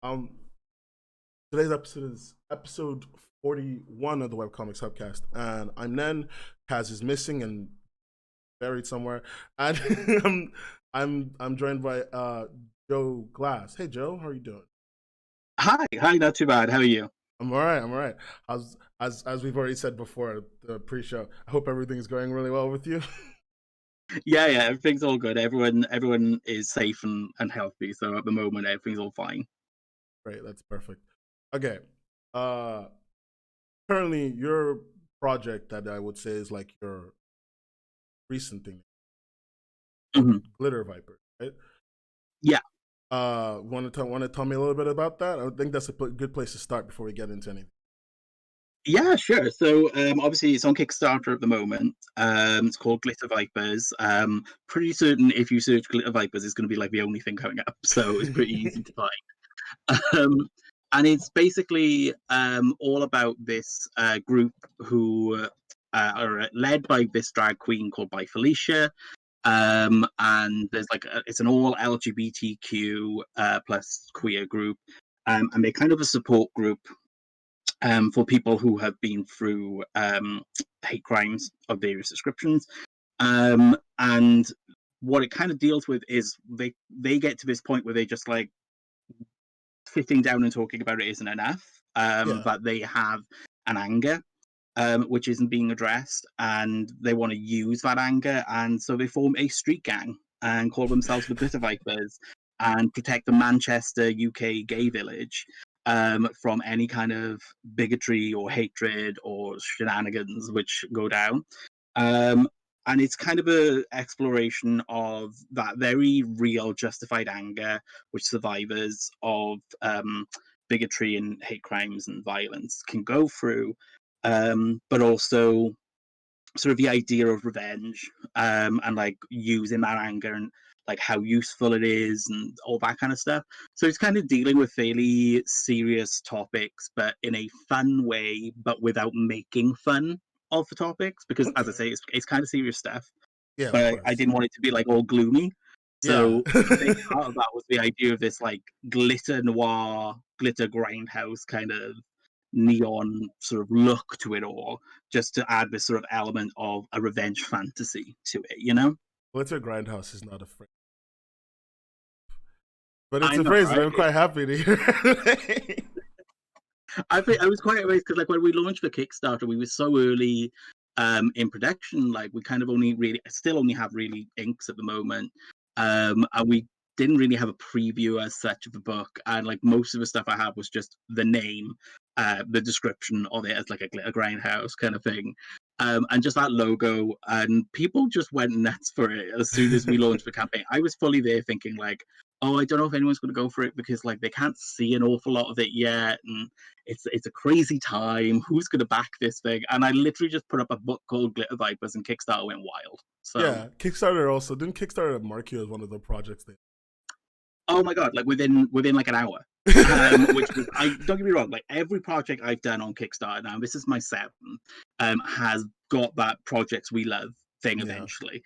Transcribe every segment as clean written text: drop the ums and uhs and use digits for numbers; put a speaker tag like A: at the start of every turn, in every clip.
A: Um, Today's episode is episode 41 of the Webcomics Hubcast, and I'm Nen. Kaz is missing and buried somewhere, and I'm joined by Joe Glass. Hey Joe, how are you doing?
B: Hi, not too bad. How are you?
A: I'm all right. I'm all right. As we've already said before the pre-show, I hope everything is going really well with you.
B: Yeah, everything's all good. Everyone is safe and healthy. So at the moment, everything's all fine.
A: Great, that's perfect. Okay. Uh, Currently, your project that I would say is like your recent thing,
B: hmm
A: Glitter Viper, right?
B: Yeah,
A: Want to tell me a little bit about that? I think that's a good place to start before we get into anything.
B: yeah, sure. So obviously, it's on Kickstarter at the moment. It's called Glitter Vipers. Pretty certain if you search Glitter Vipers, it's going to be like the only thing coming up. So it's pretty easy to find. Um, and it's basically all about this group who are led by this drag queen called by Felicia. And there's it's an all LGBTQ plus queer group, and they're kind of a support group for people who have been through hate crimes of various descriptions. And what it kind of deals with is they get to this point where they just like sitting down and talking about it isn't enough.
A: Yeah.
B: That they have an anger which isn't being addressed, and they want to use that anger, and so they form a street gang and call themselves the Glitter Vipers and protect the Manchester, UK gay village from any kind of bigotry or hatred or shenanigans which go down. Um, and it's kind of a exploration of that very real, justified anger which survivors of bigotry and hate crimes and violence can go through, but also sort of the idea of revenge, and like using that anger and like how useful it is and all that kind of stuff. So it's kind of dealing with fairly serious topics, but in a fun way, but without making fun of the topics. Because as I
A: Okay.
B: say, it's kind of serious stuff,
A: Yeah, of
B: but I
A: course.
B: didn't want it to be like all gloomy.
A: Yeah.
B: So a big part of that was the idea of this like glitter noir, glitter grindhouse kind of neon sort of look to it all, just to add this sort of element of a revenge fantasy to it, you know?
A: Glitter Grindhouse is not a phrase, but it's
B: I
A: a
B: know,
A: phrase that
B: right?
A: I'm quite happy to hear.
B: I was quite amazed because, like, when we launched the Kickstarter, we were so early in production. Like, we kind of still only have really inks at the moment, and we didn't really have a preview as such of the book. And like most of the stuff I had was just the name, the description of it as like a glitter grindhouse kind of thing. And just that logo, and people just went nuts for it as soon as we launched the campaign. I was fully there thinking like, oh, I don't know if anyone's going to go for it because like they can't see an awful lot of it yet, and it's a crazy time. Who's going to back this thing? And I literally just put up a book called Glitter Vipers, and Kickstarter went wild. So,
A: Yeah, Kickstarter also didn't Kickstarter mark you as one of the projects they.
B: oh my god, like within like an hour. Which was, I don't get me wrong, like every project I've done on Kickstarter now, this is my seventh, has got that projects we love thing
A: Yeah.
B: eventually.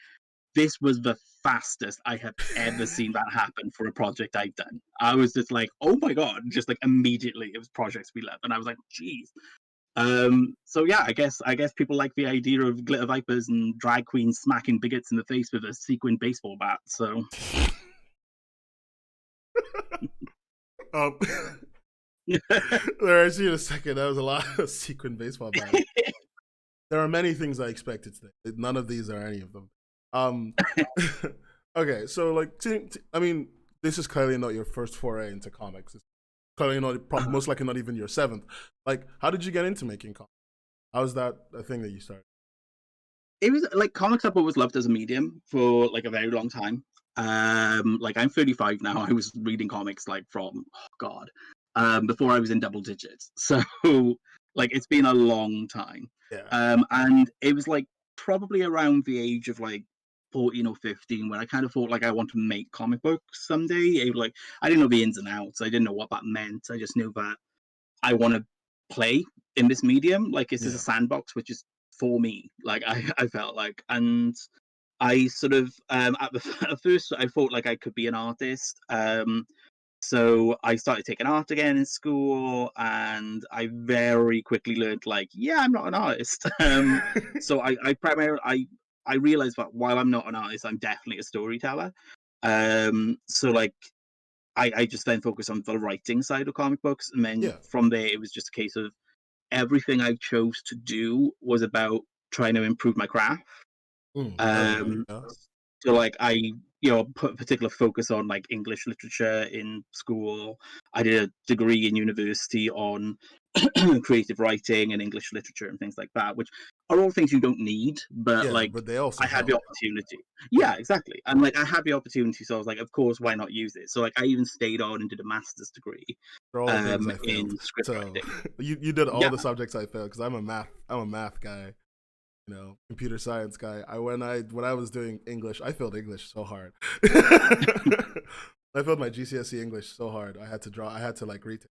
B: This was the fastest I have ever seen that happen for a project I've done. I was just like, oh my god, just like immediately it was projects we love, and I was like, geez. So yeah, I guess people like the idea of glitter vipers and drag queens smacking bigots in the face with a sequined baseball bat. So
A: um, there, I see in a second. That was a lot of sequin baseball bat. There are many things I expected today. None of these are any of them. Um, okay, so like, I mean, this is clearly not your first foray into comics. It's clearly not, most likely not even your seventh. Like, how did you get into making comics? How was that a thing that you started?
B: it was like comics I've always loved as a medium for like a very long time. Like I'm 35 now. I was reading comics like from God, before I was in double digits. So like it's been a long time.
A: Yeah,
B: And it was like probably around the age of like 14 or 15 when I kind of thought like I want to make comic books someday. It was like I didn't know the ins and outs. I didn't know what that meant. I just knew that I want to play in this medium. Like this is a
A: yeah,
B: sandbox, which is for me. Like I felt like, and I sort of at first I thought like I could be an artist. So I started taking art again in school, and I very quickly learned, like, yeah, I'm not an artist. So I primarily I realized that while I'm not an artist, I'm definitely a storyteller. So like I just then focused on the writing side of comic books, and then
A: Yeah.
B: from there it was just a case of everything I chose to do was about trying to improve my craft.
A: Okay.
B: Um,
A: Yeah.
B: so like I, put a particular focus on like English literature in school. I did a degree in university on creative writing and English literature and things like that, which are all things you don't need, but
A: Yeah,
B: like
A: but they
B: I
A: also
B: had the
A: help.
B: opportunity.
A: Yeah.
B: Yeah, exactly. And like I had the opportunity, so I was like, of course, why not use it? So like I even stayed on and did a master's degree
A: For all the things I failed.
B: in script
A: So
B: writing.
A: you did all
B: Yeah.
A: the subjects I failed because I'm a math guy, computer science guy. When I was doing English, I failed English so hard. I failed my GCSE English so hard. I had to like retake.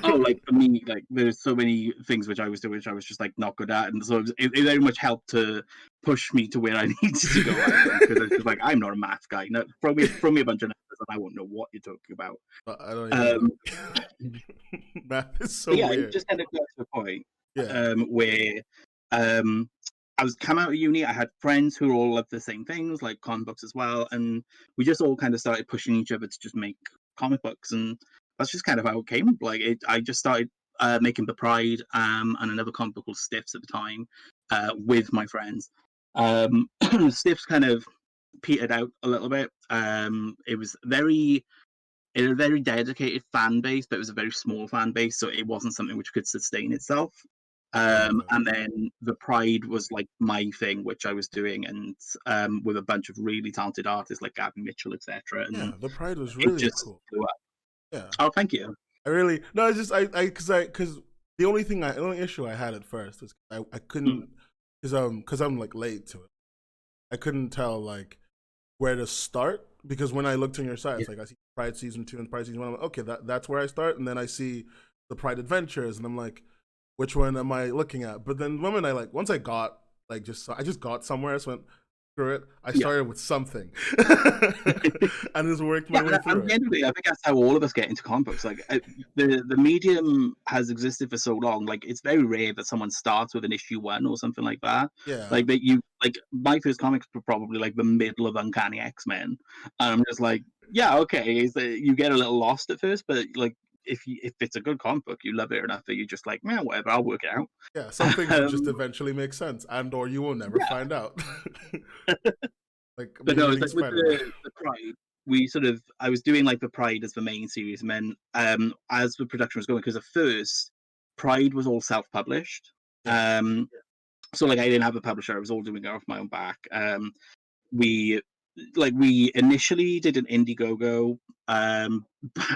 B: Oh, like for me, like there's so many things which I was doing, which I was just like not good at, and so it very much helped to push me to where I needed to go. I think because it's just like I'm not a math guy. No, throw me a bunch of numbers, and I won't know what you're talking about.
A: I don't even
B: Um,
A: know. Math is
B: but
A: so
B: yeah, it
A: weird.
B: just kind of got to a point
A: Yeah.
B: where um, I was come out of uni. I had friends who all loved the same things, like comic books as well, and we just all kind of started pushing each other to just make comic books, and that's just kind of how it came. Like I just started making The Pride and another comic book called Stiffs at the time with my friends. Stiffs kind of petered out a little bit. It had a very dedicated fan base, but it was a very small fan base, so it wasn't something which could sustain itself.
A: Okay.
B: And then the Pride was like my thing, which I was doing, and with a bunch of really talented artists like Gavin Mitchell, etc.
A: Yeah,
B: And
A: the Pride was
B: it
A: really
B: just
A: cool.
B: blew up.
A: Yeah.
B: Oh, thank you.
A: I really no. It's just because the only issue I had at first is I
B: Mm.
A: couldn't because I'm like late to it. I couldn't tell like where to start because when I looked on your site,
B: Yeah.
A: it's like I see Pride season 2 and Pride season 1. I'm like, okay, that's where I start, and then I see the Pride Adventures, and I'm like, which one am I looking at? But then the moment once I got I just got somewhere, so I went through it. I
B: Yeah.
A: started with something, and just worked my
B: Yeah,
A: way
B: and
A: through it.
B: genuinely, I think that's how all of us get into comic books. Like the medium has existed for so long. Like it's very rare that someone starts with an issue 1 or something like that.
A: Yeah,
B: Like that you like my first comics were probably like the middle of Uncanny X-Men, and I'm just like, yeah, okay. Is that you get a little lost at first, but like if it's a good comic book, you love it enough that you're just like, man, whatever, I'll work it out.
A: yeah. Some things will just
B: Um,
A: eventually make sense, and or you will never
B: yeah,
A: find out. Like
B: but no, it's
A: beholding
B: like with
A: Spider-Man.
B: the Pride, I was doing like the Pride as the main series, and then as the production was going, because at first Pride was all self-published.
A: Yeah,
B: Um, so like I didn't have a publisher; I was all doing it off my own back. We we initially did an Indiegogo.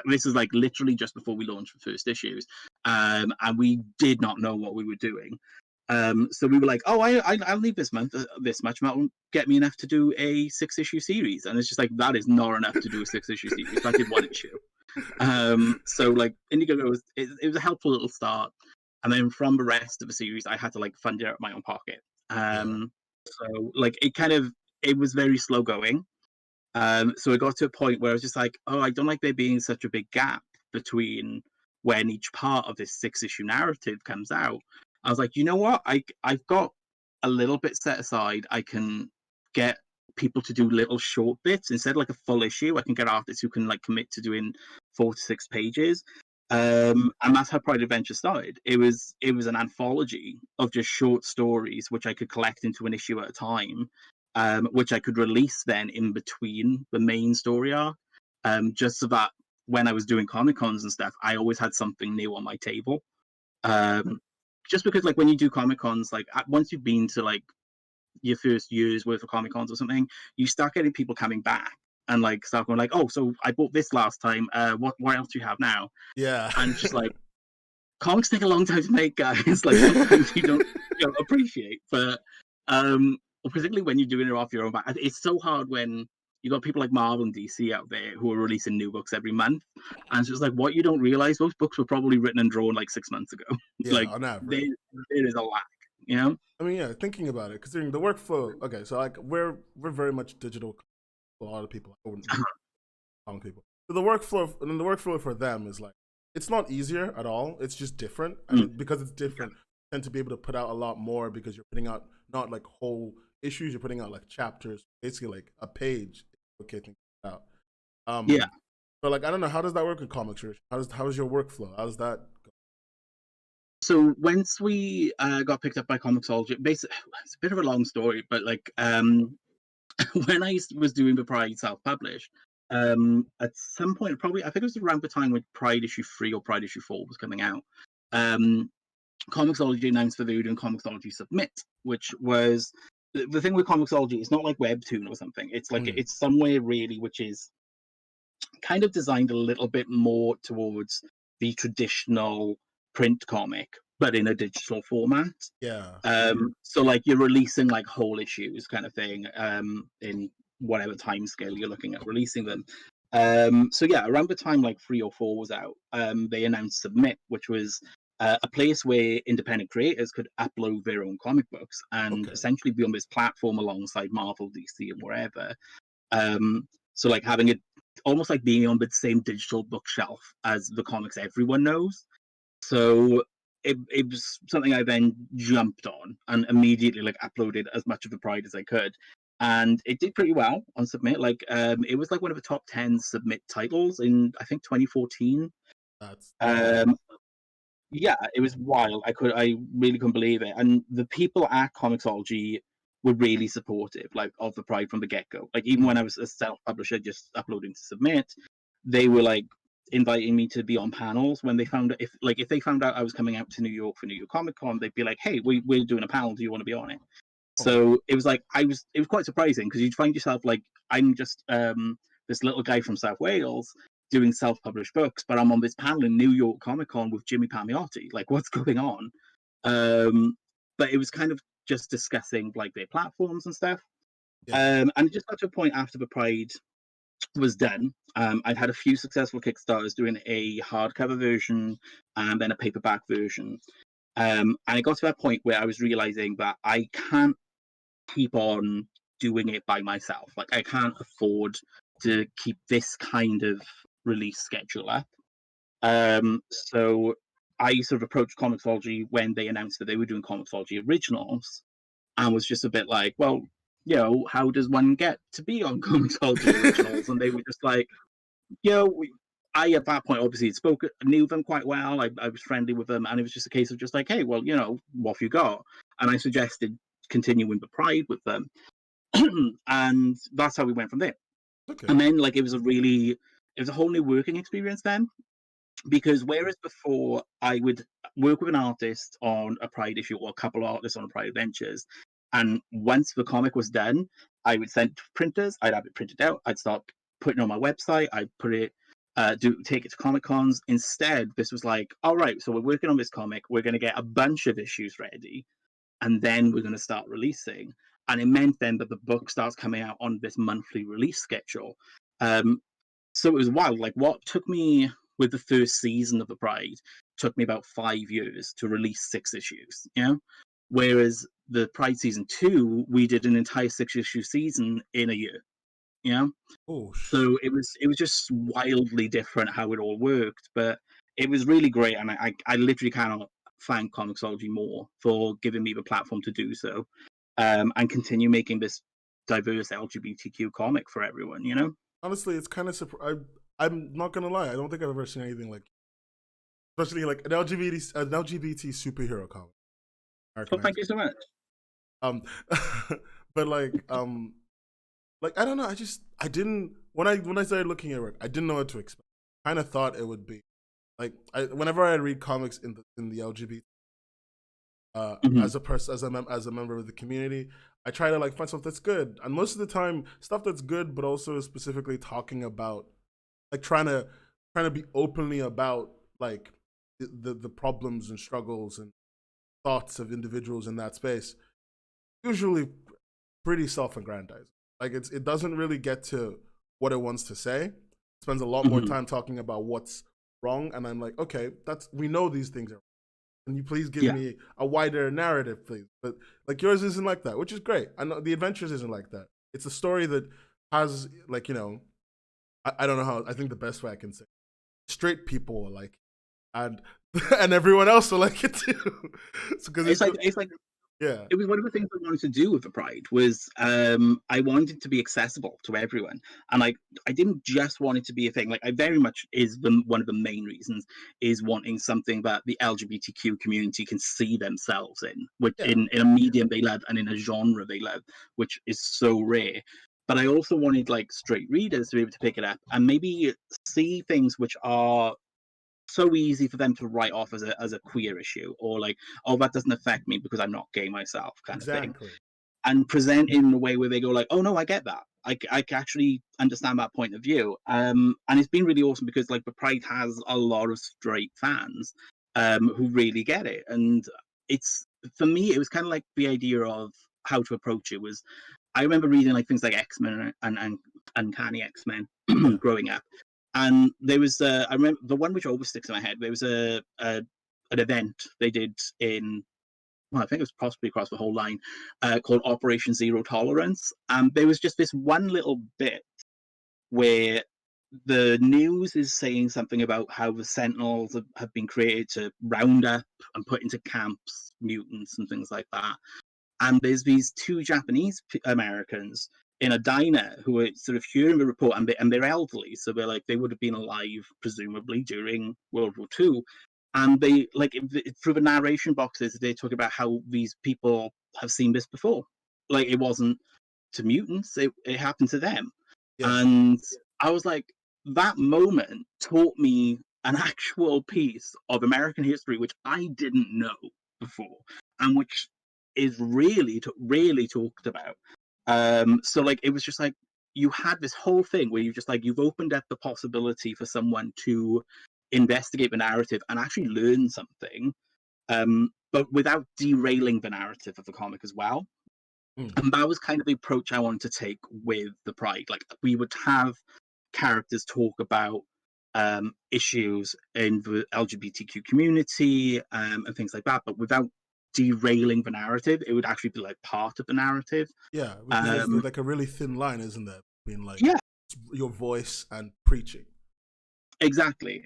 B: This is like literally just before we launched the first issues, and we did not know what we were doing. So we were like, "Oh, I'll leave this month this much, and that will get me enough to do a 6-issue series." And it's just like that is not enough to do a 6-issue series. So I did 1 issue. So like Indiegogo it was a helpful little start, and then from the rest of the series, I had to like fund it out of my own pocket.
A: yeah,
B: So like it was very slow going. So it got to a point where I was just like, oh, I don't like there being such a big gap between when each part of this 6-issue narrative comes out. I was like, you know what? I've got a little bit set aside. I can get people to do little short bits instead of like a full issue. I can get artists who can like commit to doing 4 to 6 pages. And that's how Pride Adventure started. It was an anthology of just short stories which I could collect into an issue at a time, which I could release then in between the main story arc, just so that when I was doing Comic Cons and stuff, I always had something new on my table. Um, just because, like, when you do Comic Cons, like, once you've been to like your first year's worth of Comic Cons or something, you start getting people coming back and like start going like, oh, so I bought this last time. What else do you have now?
A: yeah.
B: And just like comics take a long time to make, guys. Like sometimes you don't appreciate, but particularly when you're doing it off your own back, it's so hard when you got people like Marvel and DC out there who are releasing new books every month, and it's just like what you don't realize those books were probably written and drawn like 6 months ago.
A: Yeah,
B: Like
A: on
B: there,
A: average.
B: there is a lack, you know.
A: I mean, yeah, thinking about it, considering the workflow. Okay, so like we're very much digital. A lot of people, I wouldn't common people. the workflow for them is like, it's not easier at all. It's just different, and because it's different, you tend to be able to put out a lot more because you're putting out not like whole issues, you're putting out like chapters, basically like a page. Okay, think out.
B: Yeah.
A: But like, I don't know, how does that work with comics? How is your workflow? How does that go?
B: So once we got picked up by Comixology, basically it's a bit of a long story, but like when I was doing the Pride self-published, at some point, probably I think it was around the time when Pride issue 3 or Pride issue 4 was coming out. Comixology announced that they were doing Comixology Submit, which was the thing with Comixology. It's not like Webtoon or something. It's like it's somewhere really which is kind of designed a little bit more towards the traditional print comic, but in a digital format.
A: Yeah.
B: So like you're releasing like whole issues kind of thing, in whatever time scale you're looking at releasing them. So yeah, around the time like 3 or 4 was out, they announced Submit, which was a place where independent creators could upload their own comic books and essentially be on this platform alongside Marvel, DC, and wherever. So like having it almost like being on the same digital bookshelf as the comics everyone knows. So it was something I then jumped on and immediately like uploaded as much of the Pride as I could. And it did pretty well on Submit. Like it was like one of the top 10 Submit titles in I think 2014.
A: That's
B: Yeah, it was wild. I really couldn't believe it. And the people at Comixology were really supportive, like of the Pride from the get-go. Like even when I was a self-publisher just uploading to Submit, they were like inviting me to be on panels when they found out if they found out I was coming out to New York for New York Comic Con, they'd be like, "Hey, we're doing a panel. Do you want to be on it?" So it was like it was quite surprising because you'd find yourself like I'm just this little guy from South Wales doing self-published books, but I'm on this panel in New York Comic Con with Jimmy Palmiotti. Like, what's going on? But it was kind of just discussing like their platforms and stuff. And it just got to a point after the Pride was done. I'd had a few successful Kickstarters doing a hardcover version and then a paperback version. And it got to that point where I was realizing that I can't keep on doing it by myself. Like, I can't afford to keep this kind of release schedule up. So I sort of approached Comixology when they announced that they were doing Comixology Originals and was just a bit like, well, you know, how does one get to be on Comixology Originals? And they were just like, you know, I at that point obviously knew them quite well. I was friendly with them, and it was just a case of just like, hey, well, you know, what have you got? And I suggested continuing the Pride with them, and that's how we went from there. And then like it was a whole new working experience then, because whereas before I would work with an artist on a Pride issue or a couple of artists on a Pride Adventures, and once the comic was done, I would send it to printers, I'd have it printed out, I'd start putting it on my website, I'd put it, take it to Comic Cons. Instead, this was like, all right, so we're working on this comic, we're going to get a bunch of issues ready, and then we're going to start releasing. And it meant then that the book starts coming out on this monthly release schedule. So it was wild. Like what took me with the first season of the Pride took me about 5 years to release 6 issues. You know, whereas the Pride season 2, we did an entire 6-issue season in a year. You know, so it was just wildly different how it all worked, but it was really great, and I literally cannot thank Comixology more for giving me the platform to do so, and continue making this diverse LGBTQ comic for everyone. You know.
A: Honestly, it's kind of I'm not gonna lie. I don't think I've ever seen anything like, especially like an LGBT superhero comic.
B: Well, thank you so much.
A: But like I don't know. I didn't when I started looking at it, I didn't know what to expect. I kind of thought it would be like whenever I read comics in the LGBT as a person as a member of the community, I try to like find stuff that's good, and most of the time stuff that's good, but also specifically talking about like trying to be openly about like the problems and struggles and thoughts of individuals in that space. Usually pretty self-aggrandizing. Like it doesn't really get to what it wants to say. It spends a lot more time talking about what's wrong, and I'm like, okay, we know these things are wrong. Can you please give me a wider narrative, please? But like yours isn't like that, which is great. I know the Adventures isn't like that. It's a story that has like, you know, I don't know how. I think the best way I can say, straight people will like, and and everyone else will like it too. Because
B: It's like
A: yeah,
B: it was one of the things I wanted to do with the Pride was I wanted to be accessible to everyone, and I didn't just want it to be a thing. Like I very much is one of the main reasons is wanting something that the LGBTQ community can see themselves in, which
A: yeah,
B: in a medium they love and in a genre they love, which is so rare. But I also wanted like straight readers to be able to pick it up and maybe see things which are so easy for them to write off as a queer issue, or like, oh, that doesn't affect me because I'm not gay myself, kind of thing,
A: exactly.
B: and present it in a way where they go like, oh no, I get that. I can actually understand that point of view. And it's been really awesome because like the Pride has a lot of straight fans who really get it, and it's for me it was kind of like the idea of how to approach it was. I remember reading like things like X-Men and Uncanny X-Men
A: Yeah,
B: growing up, and there was I remember the one which always sticks in my head. There was an event they did in, well, I think it was possibly across the whole line, called Operation Zero Tolerance. And there was just this one little bit where the news is saying something about how the Sentinels have been created to round up and put into camps mutants and things like that. And there's these two Japanese Americans in a diner who are sort of hearing the report, and they're elderly, so they're like they would have been alive presumably during World War II, and they like through the narration boxes they talk about how these people have seen this before, like it wasn't to mutants, it happened to them,
A: yeah,
B: and I was like, that moment taught me an actual piece of American history which I didn't know before, and which is really talked about. So like it was just like you had this whole thing where you've opened up the possibility for someone to investigate the narrative and actually learn something, but without derailing the narrative of the comic as well.
A: mm,
B: And that was kind of the approach I wanted to take with the Pride. Like we would have characters talk about issues in the LGBTQ community and things like that, but without derailing the narrative. It would actually be like part of the narrative.
A: yeah. Because there's
B: Um,
A: like a really thin line, isn't there, between like
B: yeah,
A: your voice and preaching.
B: exactly.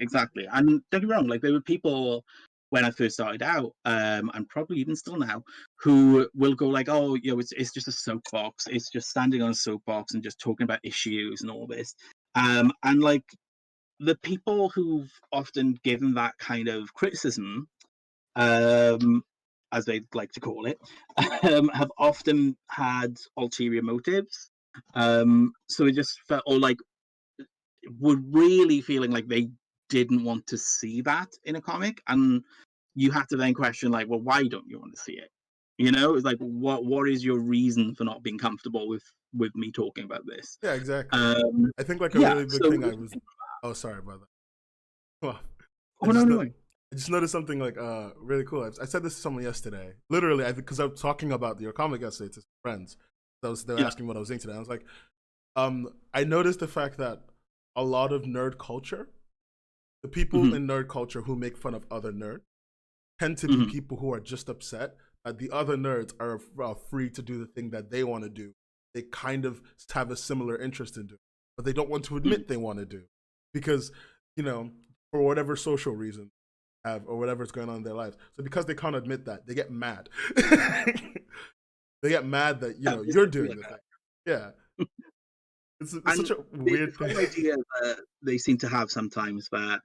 B: And don't get me wrong, like there were people when I first started out, and probably even still now, who will go like, "Oh, it's just a soapbox. It's just standing on a soapbox and just talking about issues and all this." And like the people who've often given that kind of criticism, um, as they like to call it, have often had ulterior motives. So it just felt, or like, were really feeling like they didn't want to see that in a comic, and you have to then question, like, well, why don't you want to see it? You know, it's like, what is your reason for not being comfortable with me talking about this?
A: Yeah, exactly.
B: Um,
A: I think like a
B: yeah.
A: really big
B: So,
A: thing I was. Oh, sorry about that. Well, I
B: oh no,
A: just
B: no,
A: know.
B: no.
A: I just noticed something like really cool. I said this to someone yesterday. Literally, I think because I was talking about your comic yesterday to friends. They were
B: Yeah.
A: asking what I was doing today. I was like, I noticed the fact that a lot of nerd culture, the people
B: Hmm.
A: in nerd culture who make fun of other nerds, tend to be
B: Hmm.
A: people who are just upset that the other nerds are free to do the thing that they want to do. They kind of have a similar interest in doing, but they don't want to admit they want to do because, you know, for whatever social reason have or whatever's going on in their lives. So because they can't admit that, they get mad. They get mad that
B: Yeah,
A: you're doing the thing. Yeah, it's such
B: and
A: a
B: this
A: weird thing.
B: whole idea that they seem to have sometimes that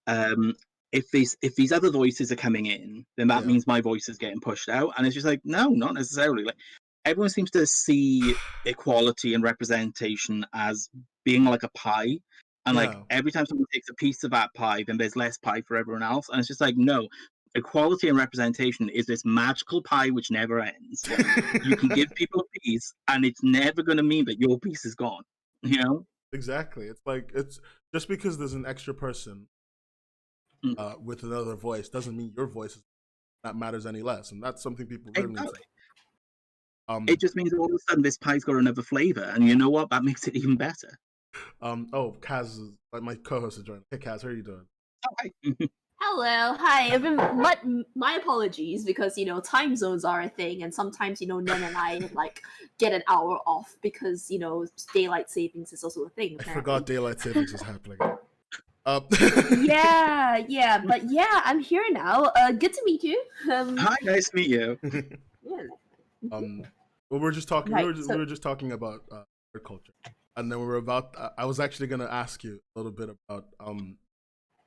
B: um, if these other voices are coming in, then that
A: Yeah,
B: means my voice is getting pushed out, and it's just like, no, not necessarily. Like everyone seems to see equality and representation as being like a pie, and like
A: yeah,
B: every time someone takes a piece of that pie, then there's less pie for everyone else, and it's just like, no. Equality and representation is this magical pie which never ends. Like you can give people a piece, and it's never going to mean that your piece is gone. You know?
A: exactly. It's like it's just because there's an extra person
B: Mm.
A: with another voice doesn't mean your voice that matters any less, and that's something people really need to.
B: Exactly. It
A: Um,
B: just means all of a sudden this pie's got another flavor, and you know what? That makes it even better.
A: Oh, Kaz, like my co-host is joining. Hey, Kaz, how are you doing?
B: Okay.
C: Hello, hi. My apologies because time zones are a thing, and sometimes Nen and I like get an hour off because daylight savings is also a thing.
A: I
C: Apparently.
A: forgot daylight savings is happening.
C: Yeah, but yeah, I'm here now. Good to meet you.
B: Hi, nice to meet you.
C: Yeah.
A: Well, we're just talking.
C: Right,
A: We were just talking about nerd culture, and then we were about. I was actually going to ask you a little bit about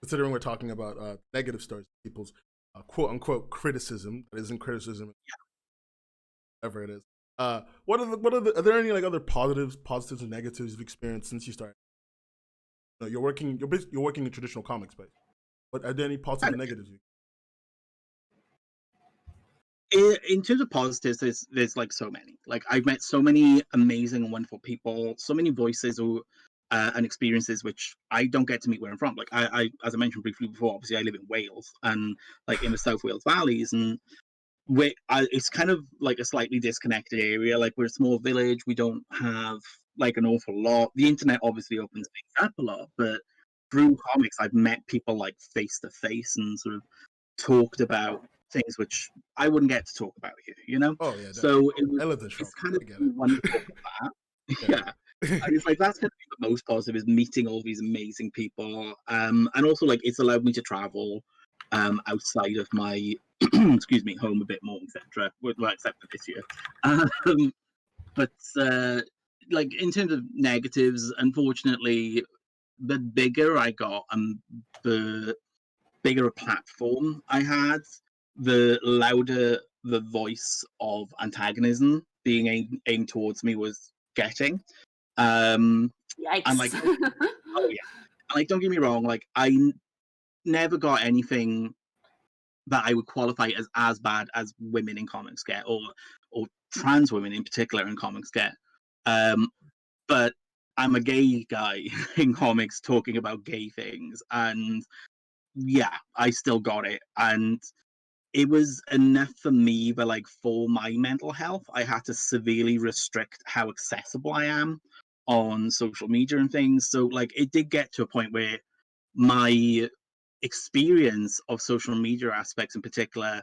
A: considering we're talking about negative stories, people's quote unquote criticism that isn't criticism, whatever it is. Are there any like other positives or negatives you've experienced since you started? You're working in traditional comic space, but are there any positives and negatives?
B: In terms of positives, there's like so many. Like I've met so many amazing and wonderful people, so many voices and experiences which I don't get to meet where I'm from. Like I as I mentioned briefly before, obviously I live in Wales and like in the South Wales valleys, and it's kind of like a slightly disconnected area. Like we're a small village, we don't have like an awful lot. The internet obviously opens things up a lot, but through comics, I've met people like face to face and sort of talked about things which I wouldn't get to talk about here, you know?
A: Oh yeah,
B: so
A: it's
B: kind of
A: I get it.
B: wonderful for that. Yeah. And it's like that's going to be the most positive is meeting all these amazing people. And also like it's allowed me to travel outside of my excuse me, home a bit more, etc. Well, except for this year. But like in terms of negatives, unfortunately, the bigger I got and the bigger a platform I had, the louder the voice of antagonism being aimed towards me was getting.
C: Yikes!
B: And like, oh yeah, and like, don't get me wrong, like never got anything that I would qualify as bad as women in comics get, or trans women in particular in comics get. But I'm a gay guy in comics talking about gay things, and yeah, I still got it. And it was enough for me, but like for my mental health, I had to severely restrict how accessible I am on social media and things. So like it did get to a point where my experience of social media aspects in particular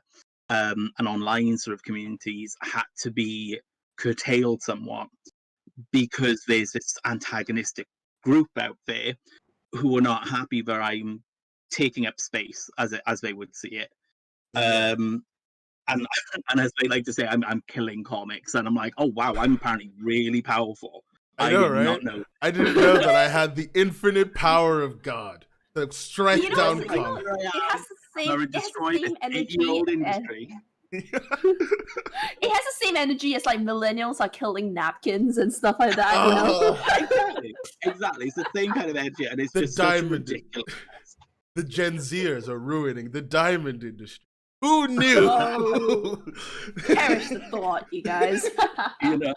B: and online sort of communities had to be curtailed somewhat because there's this antagonistic group out there who are not happy that I'm taking up space as they would see it. And as they like to say, I'm killing comics, and I'm like, oh wow, I'm apparently really powerful.
A: I know,
B: did
A: right?
B: not know.
A: I didn't know that I had the infinite power of God to strike down comics.
C: It has the same energy. It has the same energy as like millennials are killing napkins and stuff like that.
B: Exactly. It's the same kind of energy, and it's
A: the
B: just
A: diamond.
B: Such ridiculous.
A: The Gen Zers are ruining the diamond industry. Who knew?
C: Oh, perish the thought, you guys.
B: You know.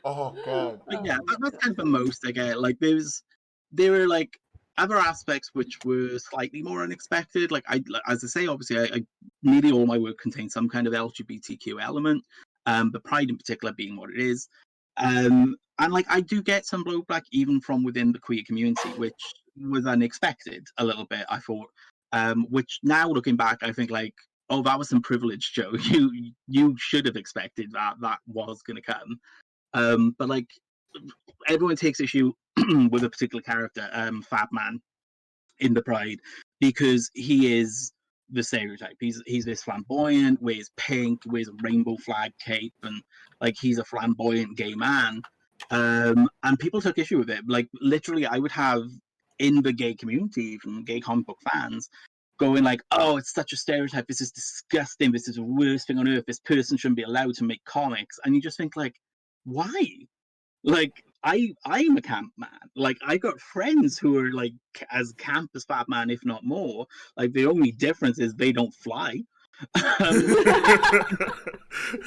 A: Oh god.
B: But yeah, that's kind of the most I get. Like there were like other aspects which were slightly more unexpected. Like as I say, obviously, I nearly all my work contains some kind of LGBTQ element. But Pride in particular being what it is. And like I do get some blowback even from within the queer community, which was unexpected a little bit, I thought. Which now looking back, I think like, oh, that was some privilege, Joe. You should have expected that was going to come. But like everyone takes issue with a particular character, Fab Man, in the Pride, because he is the stereotype. He's this flamboyant, wears pink, wears a rainbow flag cape, and like he's a flamboyant gay man. And people took issue with it. Like literally, I would have in the gay community from gay comic book fans going like, "Oh, it's such a stereotype. This is disgusting. This is the worst thing on earth. This person shouldn't be allowed to make comics." And you just think like, why? Like I'm a camp man. Like I got friends who are like as camp as Fat Man, if not more. Like the only difference is they don't fly.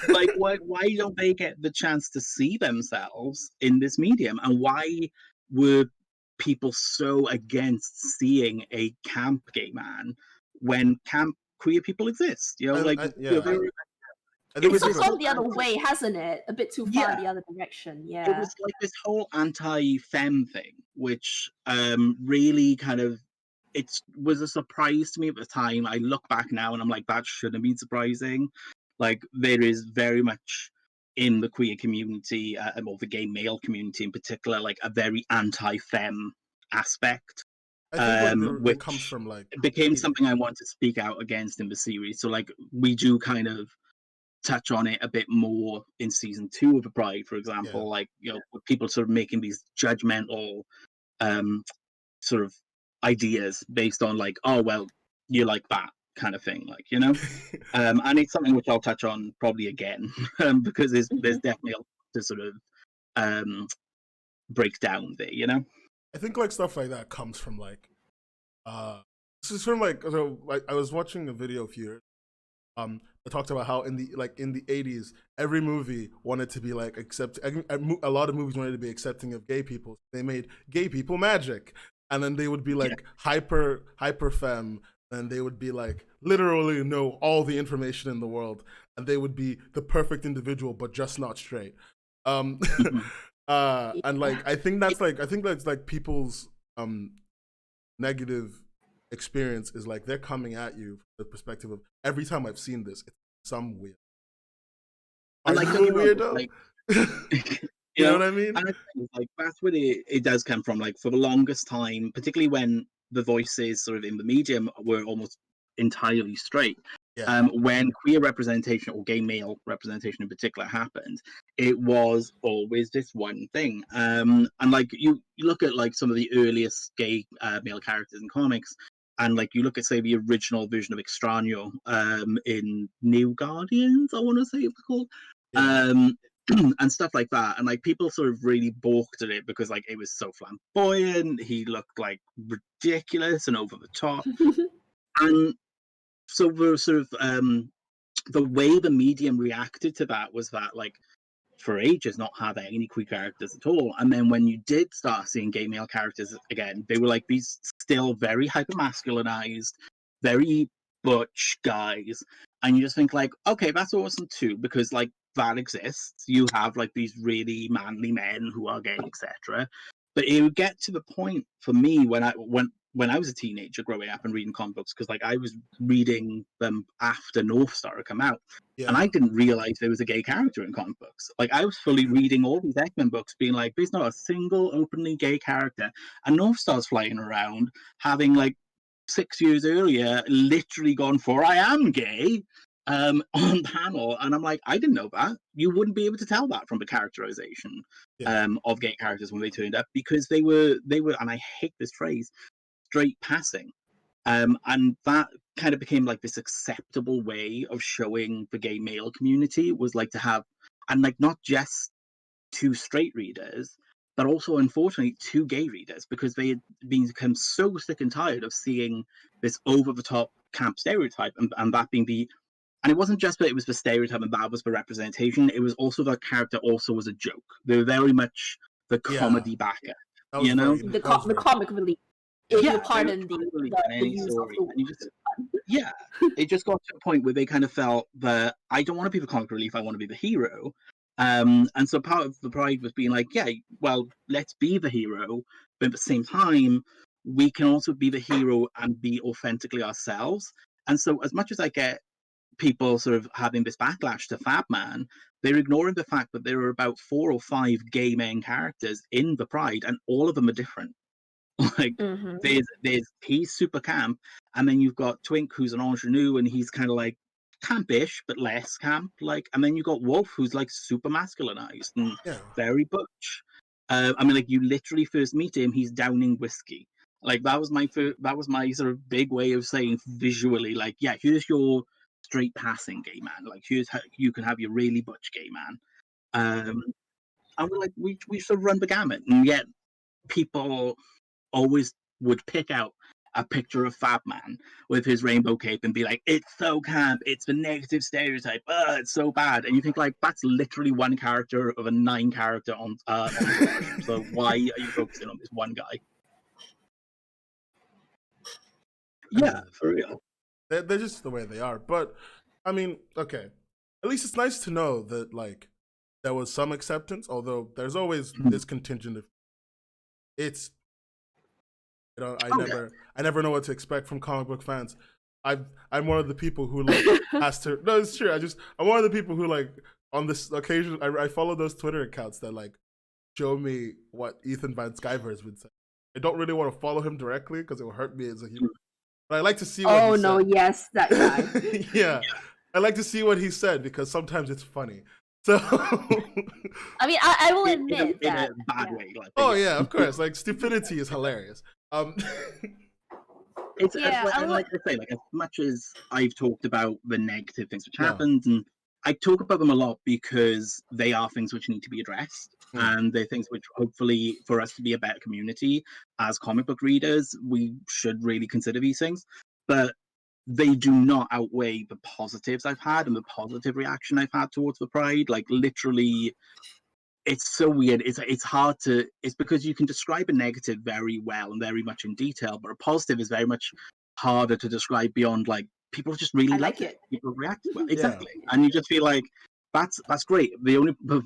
B: Like why don't they get the chance to see themselves in this medium? And why were people so against seeing a camp gay man when camp queer people exist? You know,
C: It's gone the other way, hasn't it? A bit too far in the other direction. Yeah.
B: It was like this whole anti-femme thing, which really kind of it was a surprise to me at the time. I look back now and I'm like, that shouldn't have been surprising. Like, there is very much in the queer community, or the gay male community in particular, like a very anti-femme aspect,
A: I think like
B: which
A: it comes from like
B: became something I want to speak out against in the series. So like we do kind of touch on it a bit more in season 2 of the Pride, for example.
A: Yeah.
B: Like, you know, with people sort of making these judgmental sort of ideas based on like, oh well, you like that kind of thing, like, you know. And it's something which I'll touch on probably again, because there's definitely a lot to sort of break down there, you know.
A: I think like stuff like that comes from like this is from like, so like I was watching a video a few years that talked about how in the 80s every movie wanted to be like a lot of movies wanted to be accepting of gay people. They made gay people magic, and then they would be like hyper femme, and they would be like literally know all the information in the world, and they would be the perfect individual but just not straight. And like I think that's like people's negative experience is like they're coming at you from the perspective of every time I've seen this, it's some weird. Are
B: like,
A: you a weirdo?
B: Like,
A: you know what I mean?
B: And like that's where it does come from. Like for the longest time, particularly when the voices sort of in the medium were almost entirely straight.
A: Yeah.
B: When queer representation or gay male representation in particular happened, it was always this one thing. And like you look at like some of the earliest gay male characters in comics, and like you look at say the original version of Extraño in New Guardians, I want to say it's called.
A: Yeah.
B: And stuff like that, and like people sort of really balked at it because like it was so flamboyant, he looked like ridiculous and over the top. And so we're sort of the way the medium reacted to that was that like for ages not having any queer characters at all, and then when you did start seeing gay male characters again, they were like these still very hyper masculinized, very butch guys, and you just think like, okay, that's awesome too, because like that exists. You have like these really manly men who are gay, etc. But it would get to the point for me when I was a teenager growing up and reading comic books, because like I was reading them after North Star had come out, and I didn't realize there was a gay character in comic books. Like I was fully reading all these X-Men books, being like, there's not a single openly gay character, and North Star's flying around having like 6 years earlier literally gone for I am gay on panel, and I'm like, I didn't know that. You wouldn't be able to tell that from the characterization of gay characters when they turned up, because they were, and I hate this phrase, straight passing. And that kind of became like this acceptable way of showing the gay male community, was like to have, and like not just 2 straight readers, but also unfortunately 2 gay readers, because they had become so sick and tired of seeing this over the top camp stereotype, and that being the, and it wasn't just that it was the stereotype and that was the representation, it was also that character also was a joke. They were very much the comedy backer, you know?
C: The comic relief. If you pardon the use of the
B: word. It just got to a point where they kind of felt that I don't want to be the comic relief, I want to be the hero. And so part of the Pride was being like, yeah, well, let's be the hero, but at the same time, we can also be the hero and be authentically ourselves. And so as much as I get people sort of having this backlash to Fabman, they're ignoring the fact that there are about 4 or 5 gay main characters in the Pride, and all of them are different. Like there's he's super camp, and then you've got Twink, who's an ingenue, and he's kind of like campish but less camp, like, and then you've got Wolf, who's like super masculinized and very butch. I mean, like, you literally first meet him, he's downing whiskey. Like that was my sort of big way of saying visually, like, yeah, here's your straight passing gay man, like here's how you can have your really butch gay man. And we're like, we sort of run the gamut, and yet people always would pick out a picture of Fabman with his rainbow cape and be like, it's so camp, it's the negative stereotype, it's so bad. And you think like, that's literally one character of a 9 character on so why are you focusing on this one guy? Yeah, for real.
A: They're just the way they are. But I mean, okay, at least it's nice to know that like there was some acceptance, although there's always this contingent of it's I never know what to expect from comic book fans. I'm one of the people who like has to. No, it's true. I'm one of the people who like on this occasion I follow those Twitter accounts that like show me what Ethan Van Sciver's been saying. I don't really want to follow him directly because it will hurt me as a human. But I like to see what he said.
C: Yes, that guy.
A: Yeah. I like to see what he said because sometimes it's funny. So
C: I mean, I will admit
B: in
C: that.
B: a bad way. Like,
A: yeah, of course. Like stupidity is hilarious.
B: It's like I say, like as much as I've talked about the negative things which happened, and I talk about them a lot because they are things which need to be addressed, and they're things which hopefully for us to be a better community as comic book readers, we should really consider these things. But they do not outweigh the positives I've had and the positive reaction I've had towards the Pride. Like literally, it's so weird. It's hard to. It's because you can describe a negative very well and very much in detail, but a positive is very much harder to describe beyond like people just really like it. People react well, exactly, and you just feel like that's great. The only the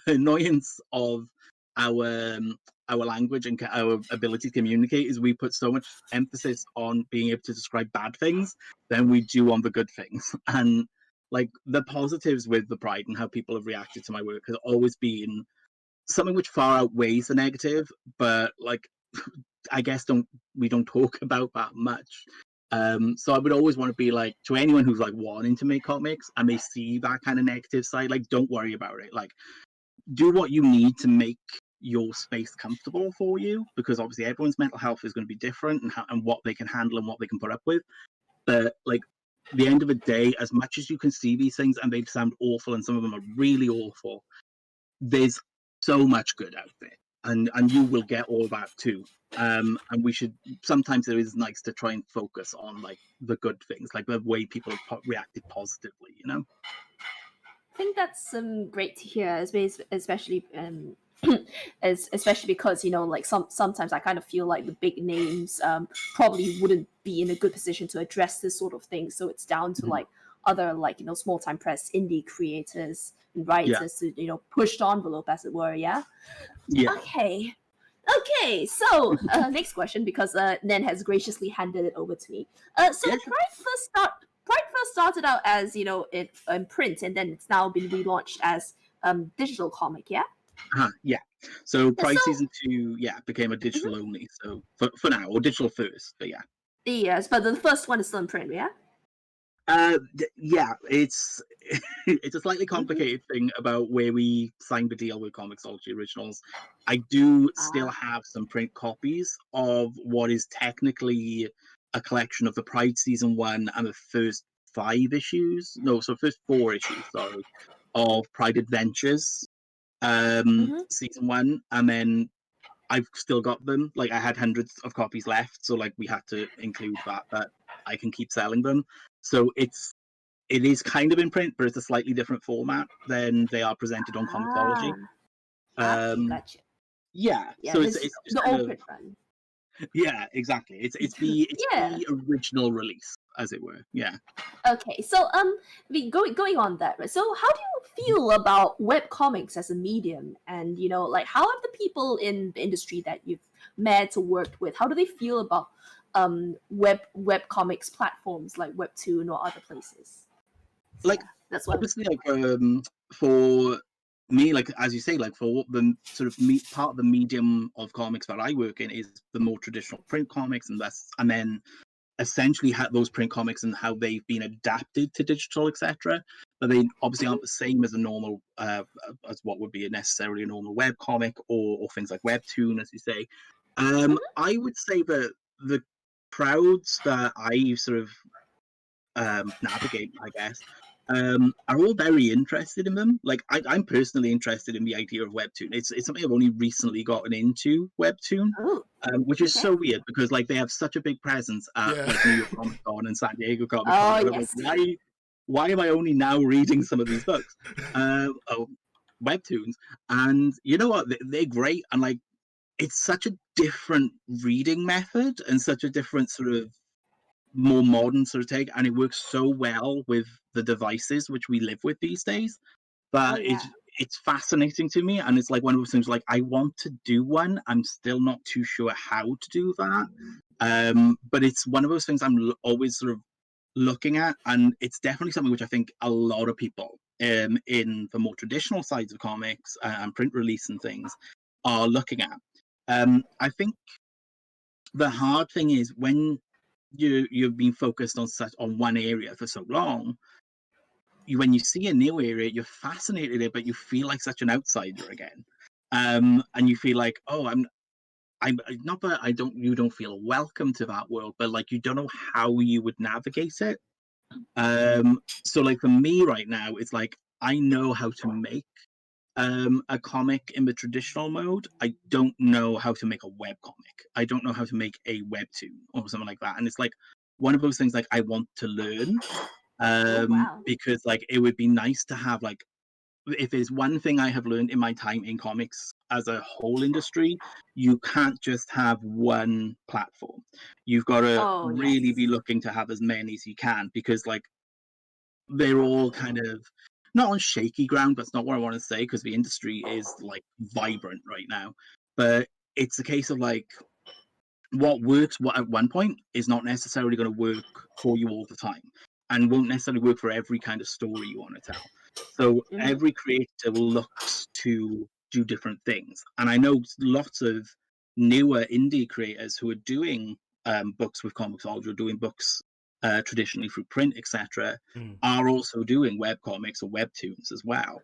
B: annoyance of our language and our ability to communicate is we put so much emphasis on being able to describe bad things than we do on the good things. And like the positives with the Pride and how people have reacted to my work has always been something which far outweighs the negative, but like I guess we don't talk about that much. So I would always want to be like, to anyone who's like wanting to make comics and they see that kind of negative side, like don't worry about it. Like do what you need to make your space comfortable for you, because obviously everyone's mental health is going to be different and what they can handle and what they can put up with. But like the end of the day, as much as you can see these things and they sound awful and some of them are really awful, there's so much good out there, and you will get all that too. And we should sometimes it is nice to try and focus on like the good things, like the way people have reacted positively, you know.
C: I think that's great to hear, especially especially because, you know, like sometimes I kind of feel like the big names probably wouldn't be in a good position to address this sort of thing. So it's down to like other, like, you know, small time press indie creators and writers to, you know, push the envelope, as it were. Yeah. Okay, so next question, because Nen has graciously handed it over to me. So Pride first started out as, you know, in print, and then it's now been relaunched as digital comic, yeah?
B: Yeah. So Pride Season 2, became a digital only. So for now, or digital first, but yeah.
C: Yes, but the first one is still in print, yeah?
B: It's it's a slightly complicated thing about where we signed the deal with Comixology Originals. I do still have some print copies of what is technically a collection of the Pride Season 1 and the first 5 issues. No, so first 4 issues, sorry, of Pride Adventures Season 1, and then I've still got them. Like I had hundreds of copies left, so like we had to include that, but I can keep selling them. So it is kind of in print, but it's a slightly different format than they are presented on Comixology.
C: Gotcha.
B: Yeah, so it's
C: the old print run.
B: Yeah, exactly. It's the original release, as it were. Yeah.
C: Okay, so going on that, right? So how do you feel about webcomics as a medium, and you know, like how have the people in the industry that you've met or worked with, how do they feel about webcomics platforms like Webtoon or other places?
B: Like that's what obviously like for me, like as you say, like for the sort of part of the medium of comics that I work in is the more traditional print comics, and then essentially those print comics and how they've been adapted to digital, etc. But they obviously aren't the same as a normal as what would be necessarily a normal web comic or things like Webtoon, as you say. I would say that the crowds that I sort of navigate, I guess, are all very interested in them. Like I'm personally interested in the idea of Webtoon. It's something I've only recently gotten into, Webtoon, which is so weird because like they have such a big presence at like New York Comic Con and San Diego Comic Con. Like, why am I only now reading some of these books? Webtoons, and you know what? They're great, and like it's such a different reading method and such a different sort of more modern sort of take, and it works so well with the devices which we live with these days. But it's fascinating to me, and it's like one of those things like I want to do one. I'm still not too sure how to do that. But it's one of those things I'm always sort of looking at, and it's definitely something which I think a lot of people in the more traditional sides of comics and print release and things are looking at. I think the hard thing is when you've been focused on one area for so long, when you see a new area, you're fascinated in it, but you feel like such an outsider again. And you feel like, oh, I'm not that you don't feel welcome to that world, but like you don't know how you would navigate it. So like for me right now, it's like I know how to make a comic in the traditional mode. I don't know how to make a web comic. I don't know how to make a webtoon or something like that. And it's like one of those things like I want to learn.
C: Wow.
B: Because like it would be nice to have like, if there's one thing I have learned in my time in comics as a whole industry, you can't just have one platform. You've got to
C: Oh,
B: really
C: yes.
B: be looking to have as many as you can, because like they're all kind of not on shaky ground. That's not what I want to say, because the industry is like vibrant right now. But it's a case of like what works at one point is not necessarily going to work for you all the time, and won't necessarily work for every kind of story you want to tell. So every creator looks to do different things. And I know lots of newer indie creators who are doing books with Comixology, or doing books traditionally through print, etc., are also doing web comics or webtoons as well.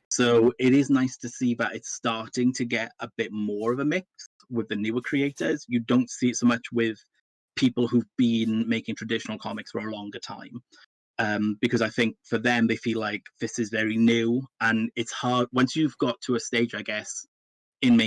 B: So it is nice to see that it's starting to get a bit more of a mix with the newer creators. You don't see it so much with people who've been making traditional comics for a longer time. Because I think for them, they feel like this is very new, and it's hard once you've got to a stage, I guess, in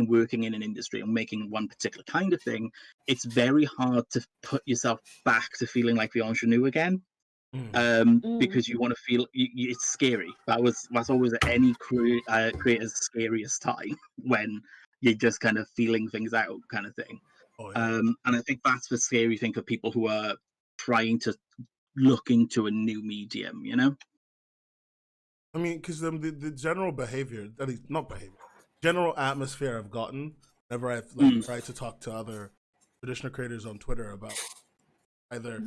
B: working in an industry and making one particular kind of thing. It's very hard to put yourself back to feeling like the ingenue again, because you want to feel it's scary. That's always any creator's scariest time, when you're just kind of feeling things out, kind of thing.
A: Oh, yeah.
B: And I think that's the scary thing for people who are trying to look into a new medium, you know?
A: I mean, because the general behavior, that is not behavior, general atmosphere I've gotten whenever I've like tried to talk to other traditional creators on Twitter about either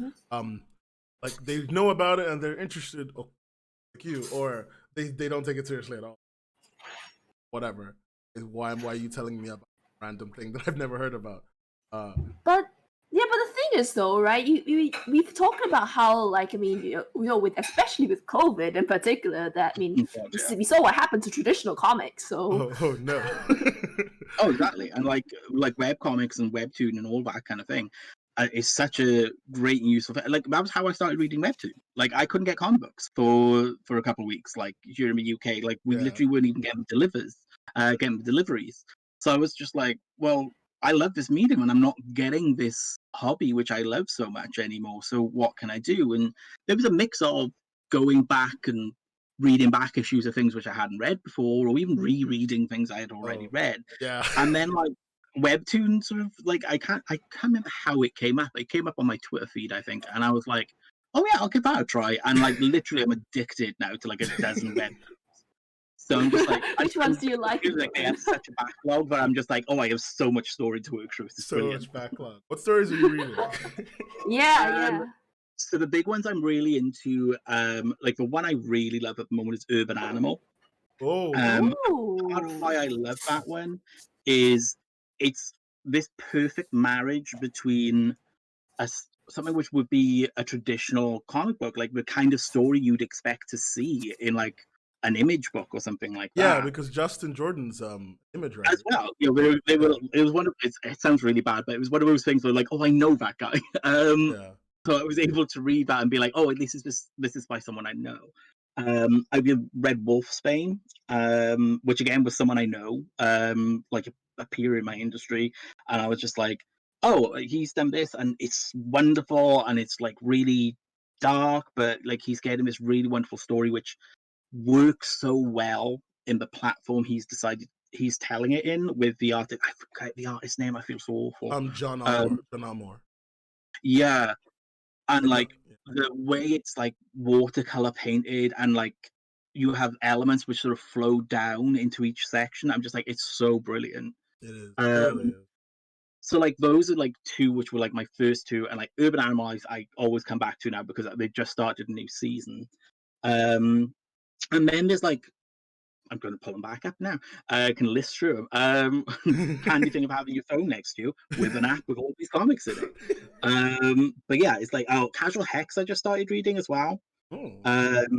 A: like they know about it and they're interested, like you, or they don't take it seriously at all. Whatever. Why are you telling me about a random thing that I've never heard about?
C: But the thing is though, right? We've talked about how, like, I mean, with especially with COVID in particular, that I mean, we saw what happened to traditional comics. So
A: oh no.
B: Oh, exactly. And like webcomics and webtoon and all that kind of thing is such a great use of it. Like that was how I started reading webtoon. Like I couldn't get comic books for a couple of weeks. Like here in the UK, like we literally weren't even getting deliveries. So I was just like, well, I love this medium and I'm not getting this hobby which I love so much anymore. So what can I do? And there was a mix of going back and reading back issues of things which I hadn't read before, or even rereading things I had already read.
A: Yeah.
B: And then like webtoon sort of like I can't remember how it came up. It came up on my Twitter feed, I think, and I was like, oh yeah, I'll give that a try. And like literally I'm addicted now to like a dozen webtoons. So I'm just like,
C: which ones do you like?
B: I have such a backlog, but I'm just like, oh, I have so much story to work through. It's
A: so
B: brilliant.
A: much backlog. What stories are you reading?
C: Yeah.
B: So the big ones I'm really into, like the one I really love at the moment is Urban Animal. Part of why I love that one is it's this perfect marriage between something which would be a traditional comic book, like the kind of story you'd expect to see in like an image book or something like that.
A: Yeah, because Justin Jordan's image writer
B: as well. You know, they were. It was one of. It sounds really bad, but it was one of those things where like, oh, I know that guy. So I was able to read that and be like, oh, this is by someone I know. I read Wolfsbane, which again was someone I know, like a peer in my industry, and I was just like, oh, he's done this, and it's wonderful, and it's like really dark, but like he's getting this really wonderful story, which works so well in the platform he's decided he's telling it in with the artist. I forget the artist's name. I feel so awful.
A: John Amor.
B: Yeah, and like the way it's like watercolor painted and like you have elements which sort of flow down into each section. I'm just like, it's so brilliant.
A: It is. It really is.
B: So like those are like two which were like my first two, and like Urban Animals I always come back to now because they just started a new season. And then there's like, I'm going to pull them back up now. I can list through them. Handy thing of having your phone next to you with an app with all these comics in it. But yeah, it's like, Casual Hex I just started reading as well.
A: Oh.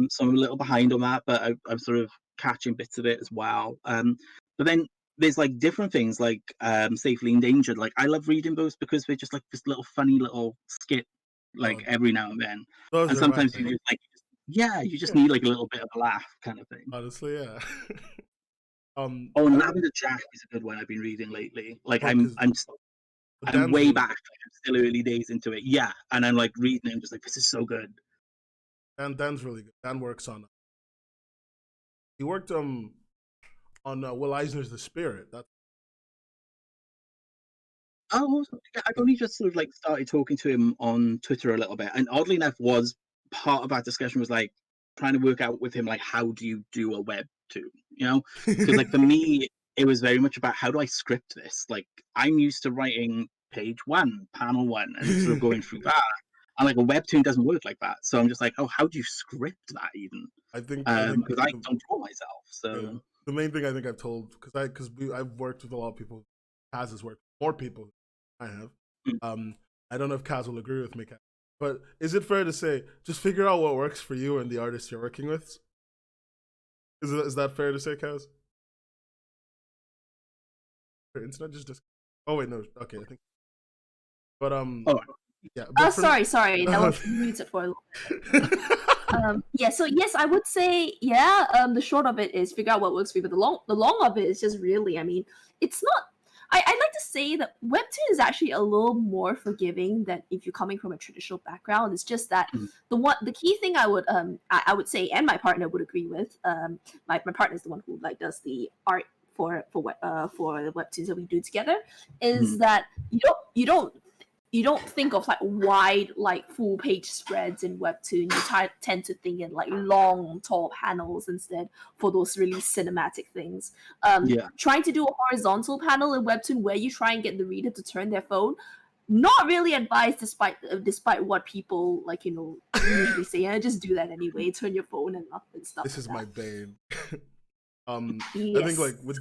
B: So I'm a little behind on that, but I'm sort of catching bits of it as well. But then there's like different things like Safely Endangered. Like I love reading those because they're just like this little funny little skit, like every now and then.
A: Those
B: And
A: are
B: sometimes
A: my
B: you
A: thing.
B: just like, you just need like a little bit of a laugh kind of thing.
A: Honestly, yeah.
B: And Lavender Jack is a good one I've been reading lately. Like I'm
A: Dan's
B: way
A: really
B: back. Like, I'm still early days into it. Yeah, and I'm like reading it. I'm just like, this is so good.
A: Dan's really good. Dan works on. He worked on Will Eisner's The Spirit. That's
B: I've only just sort of like started talking to him on Twitter a little bit, and oddly enough, was part of that discussion was like trying to work out with him like how do you do a webtoon, you know? Because like for me, it was very much about how do I script this. Like I'm used to writing page 1, panel 1, and sort of going through that. And like a webtoon doesn't work like that, so I'm just like, oh, how do you script that even?
A: I think
B: Because I don't draw myself, so
A: yeah. The main thing I think I've told because I've worked with a lot of people. Kaz has worked with more people than I have. I don't know if Kaz will agree with me, Kaz, but is it fair to say just figure out what works for you and the artist you're working with? Is that fair to say, Kaz? Internet just oh wait, no, okay, I think. But yeah. But
C: sorry, that was muted for a little bit. Yeah, so yes, I would say the short of it is figure out what works for you, but the long of it is just really, I mean, it's not. I like to say that Webtoon is actually a little more forgiving than if you're coming from a traditional background. It's just that the key thing I would say, and my partner would agree with. My partner is the one who like does the art for the webtoons that we do together. Is that you don't think of like wide, like full page spreads in Webtoon. You tend to think in like long, tall panels instead for those really cinematic things. Trying to do a horizontal panel in Webtoon where you try and get the reader to turn their phone, not really advised despite what people like, usually say. And just do that anyway. Turn your phone and stuff.
A: This is my bane.
C: Yes.
A: I think like with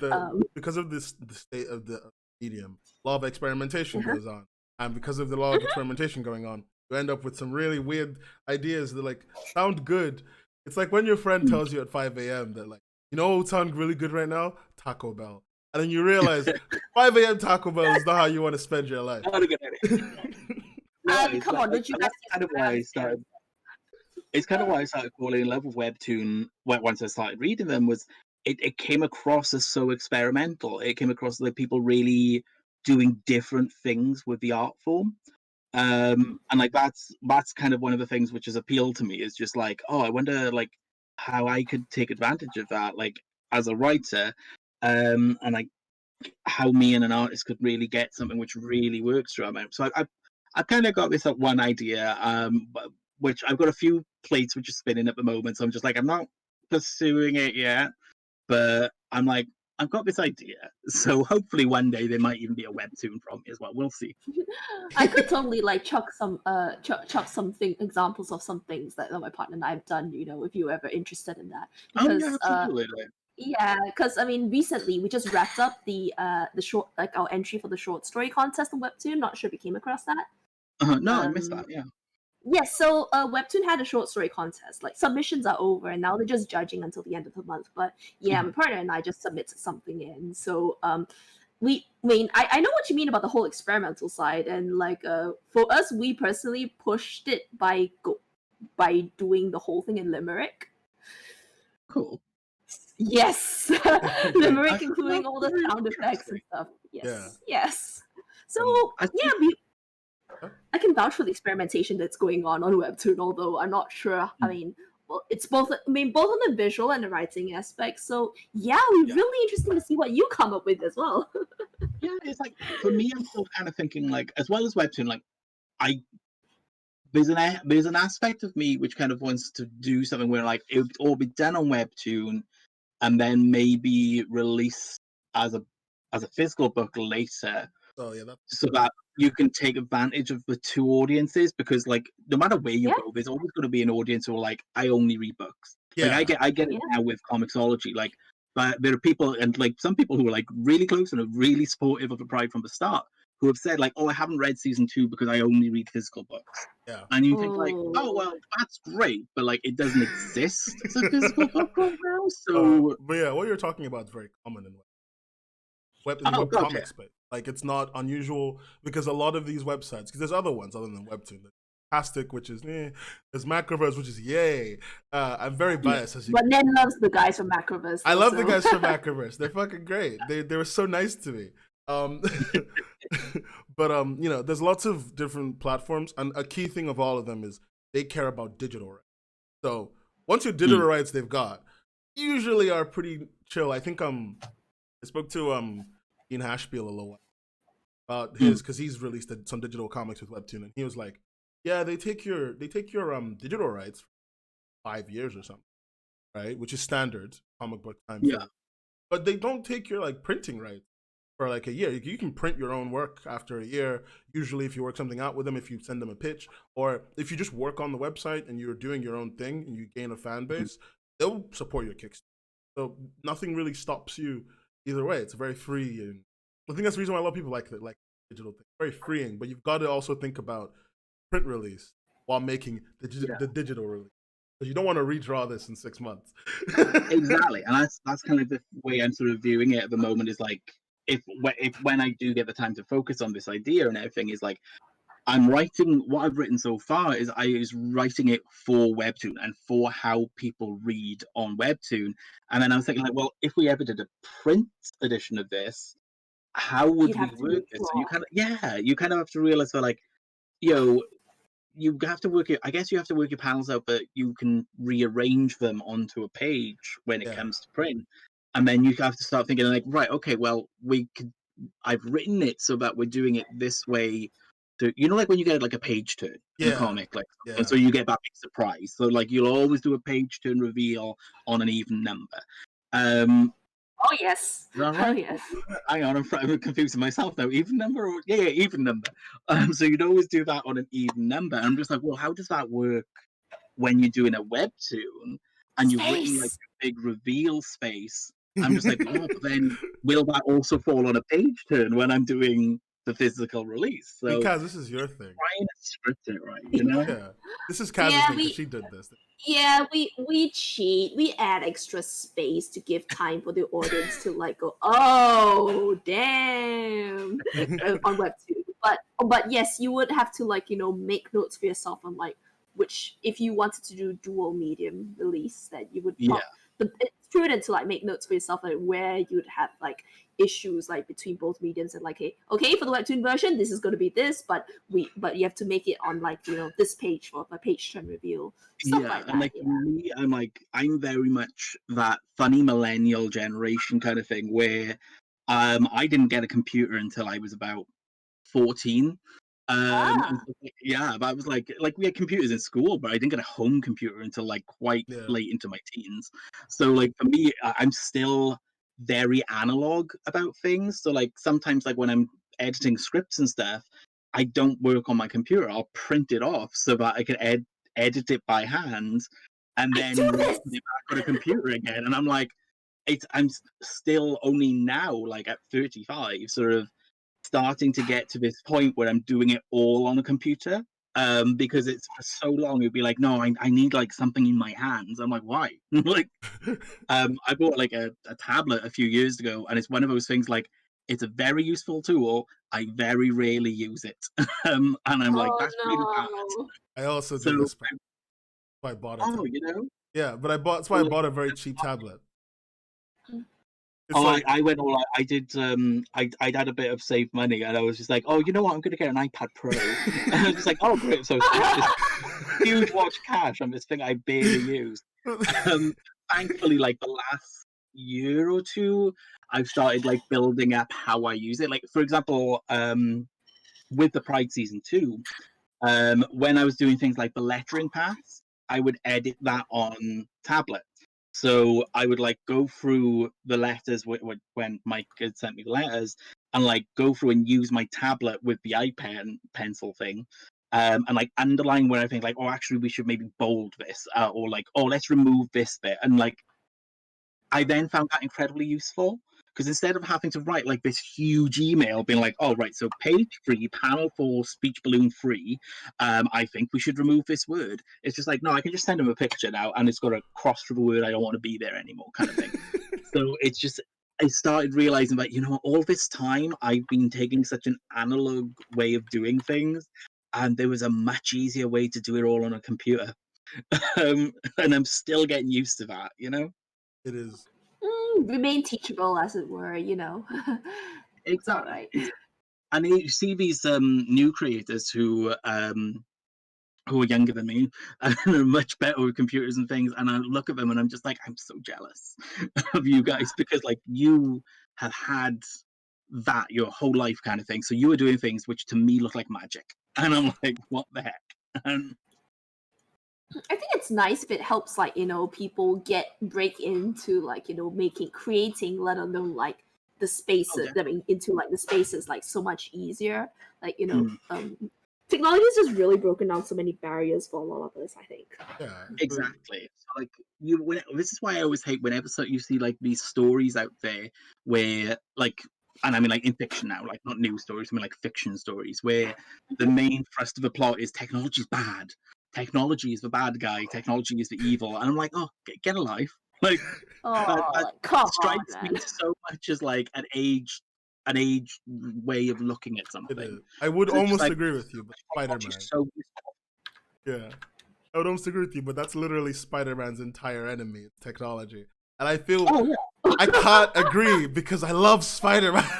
A: because of the state of the medium, a lot of experimentation goes on. And because of the law of experimentation going on, you end up with some really weird ideas that like sound good. It's like when your friend tells you at 5 a.m. that like, you know what would sound really good right now? Taco Bell. And then you realize 5 a.m. Taco Bell is not how you want to spend your life.
B: Not a good idea.
C: Come on, don't you guys?
B: Kind of why I started. It's kind of why I started falling in love with Webtoon once I started reading them. Was it came across as so experimental. It came across like people really doing different things with the art form, and like that's kind of one of the things which has appealed to me, is just like, oh, I wonder like how I could take advantage of that, like as a writer, and like how me and an artist could really get something which really works for them. So I've kind of got this one idea, which I've got a few plates which are spinning at the moment, so I'm just like, I'm not pursuing it yet, but I'm like, I've got this idea, so hopefully one day there might even be a webtoon from me as well. We'll see.
C: I could totally like chuck some examples of some things that my partner and I have done. If you're ever interested in that. Because,
B: absolutely.
C: Because I mean, recently we just wrapped up the short, like our entry for the short story contest on Webtoon. Not sure if you came across that.
B: No, I missed that. Yeah.
C: Yes, so Webtoon had a short story contest. Like submissions are over, and now they're just judging until the end of the month. But yeah, my partner and I just submitted something in. So I know what you mean about the whole experimental side, and like for us, we personally pushed it by doing the whole thing in Limerick.
B: Cool.
C: Yes, Limerick, including all the sound effects and stuff. Yes. So I can vouch for the experimentation that's going on Webtoon, although I'm not sure. I mean, well, it's both on the visual and the writing aspect. So yeah, it would be really interesting to see what you come up with as well.
B: Yeah, it's like for me, I'm still kind of thinking like, as well as Webtoon, like I there's an aspect of me which kind of wants to do something where like it would all be done on Webtoon, and then maybe release as a physical book later.
A: Oh yeah, that's
B: so that you can take advantage of the two audiences, because like no matter where you go, there's always going to be an audience who are like, I only read books.
A: yeah.
B: Like I get it now with Comixology. Like, but there are people, and like some people who are like really close and are really supportive of the Pride from the start, who have said like, oh, I haven't read season 2 because I only read physical books.
A: Yeah.
B: And you think like, oh well, that's great, but like it doesn't exist as a physical book right now. So
A: but yeah, what you're talking about is very common in webcomic
B: gotcha.
A: space. Like it's not unusual because a lot of these websites, because there's other ones other than Webtoon. There's Fantastic, which is there's Macroverse, which is yay. I'm very biased. As you
C: but Nen loves the guys from Macroverse.
A: I love the guys from Macroverse. They're fucking great. They were so nice to me. But you know, there's lots of different platforms, and a key thing of all of them is they care about digital rights. So once your digital rights they've got, usually are pretty chill. I think I spoke to Ian Hashpiel a little while about his, because he's released some digital comics with Webtoon, and he was like, yeah, they take your digital rights for 5 years or something, right? Which is standard comic book time.
B: Yeah.
A: But they don't take your like printing rights for like a year. You can print your own work after a year, usually if you work something out with them, if you send them a pitch, or if you just work on the website and you're doing your own thing and you gain a fan base, they'll support your Kickstarter. So nothing really stops you either way. It's very free, and I think that's the reason why a lot of people like digital thing. Very freeing, but you've got to also think about print release while making the digital release, because you don't want to redraw this in 6 months.
B: Exactly, and that's kind of the way I'm sort of viewing it at the moment. Is like if when I do get the time to focus on this idea and everything, is like I'm writing what I've written so far is I was writing it for Webtoon and for how people read on Webtoon. And then I was thinking like, well, if we ever did a print edition of this, how would we work this? So you kind of have to realize that like, you have to work it. I guess you have to work your panels out, but you can rearrange them onto a page when it comes to print. And then you have to start thinking like, right, okay, well, I've written it so that we're doing it this way. So, like when you get like a page turn in a comic, like, and so you get that big surprise. So like you'll always do a page turn reveal on an even number.
C: Oh yes.
B: Right?
C: Oh yes.
B: Hang on, I'm confusing myself now. Even number? Even number. So you'd always do that on an even number. And I'm just like, well, how does that work when you're doing a webtoon and you've written like a big reveal space? I'm just like, oh, but then will that also fall on a page turn when I'm doing the physical release? So
A: because this is your thing.
B: Trying to script it right, you know?
A: Yeah. This is Kaz's thing. She did this.
C: Yeah, we cheat. We add extra space to give time for the audience to like go, oh damn, on Webtoon. But yes, you would have to like make notes for yourself on like which, if you wanted to do dual medium release, that you would. But it's prudent to like make notes for yourself like where you'd have like issues like between both mediums, and like, hey, okay, for the Webtoon version, this is going to be this, but you have to make it on like this page for a page turn reveal. Stuff like that.
B: And like me, I'm very much that funny millennial generation kind of thing where I didn't get a computer until I was about 14. But I was like we had computers in school, but I didn't get a home computer until like quite late into my teens. So like for me, I'm still very analog about things. So like sometimes like when I'm editing scripts and stuff, I don't work on my computer. I'll print it off so that I can edit it by hand and then put it back on a computer again. And I'm like, I'm still only now, like at 35, sort of starting to get to this point where I'm doing it all on a computer, because it's for so long it'd be like, no, I need like something in my hands. I'm like, why? Like I bought like a tablet a few years ago, and it's one of those things like it's a very useful tool. I very rarely use it. And I'm like, that's really bad.
A: I also did this. I bought it. Yeah, but that's why I bought a very cheap tablet.
B: I went all out. I did. I'd had a bit of saved money, and I was just like, "Oh, you know what? I'm going to get an iPad Pro." And I was just like, "Oh, great!" So this huge watch cash on this thing I barely used. Thankfully, like the last year or two, I've started like building up how I use it. Like for example, with the Pride season 2, when I was doing things like the lettering paths, I would edit that on tablet. So I would like go through the letters when Mike had sent me the letters, and like go through and use my tablet with the iPen pencil thing, and like underline where I think like, oh, actually we should maybe bold this, or like, oh, let's remove this bit, and like I then found that incredibly useful. Because instead of having to write like this huge email being like, oh, right, so page 3, panel 4, speech balloon 3, I think we should remove this word. It's just like, no, I can just send them a picture now and it's got a cross through the word I don't want to be there anymore kind of thing. So it's just, I started realizing that, you know, all this time I've been taking such an analog way of doing things, and there was a much easier way to do it all on a computer. And I'm still getting used to that, you know?
A: It is.
C: Remain teachable, as it were, you know. It's all right.
B: And you see these new creators who are younger than me and are much better with computers and things, and I look at them and I'm just like, I'm so jealous of you guys, because like you have had that your whole life kind of thing. So you were doing things which to me look like magic, and I'm like, what the heck?
C: I think it's nice if it helps, like, you know, people break into, like, you know, creating, let alone like the spaces. I mean, into like the spaces like so much easier. Like, you know, technology has just really broken down so many barriers for a lot of us, I think.
A: Yeah,
B: exactly. So, like this is why I always hate whenever you see like these stories out there where like, and I mean like in fiction now, like not news stories, I mean like fiction stories where the main thrust of the plot is technology's bad. Technology is the bad guy. Technology is the evil, and I'm like, oh, get a life. Like, that strikes me so much as like an age way of looking at something.
A: I would almost
B: like,
A: agree with you, but Spider-Man.
B: So
A: yeah, I would almost agree with you, but that's literally Spider-Man's entire enemy, technology. And I feel I can't agree because I love Spider-Man.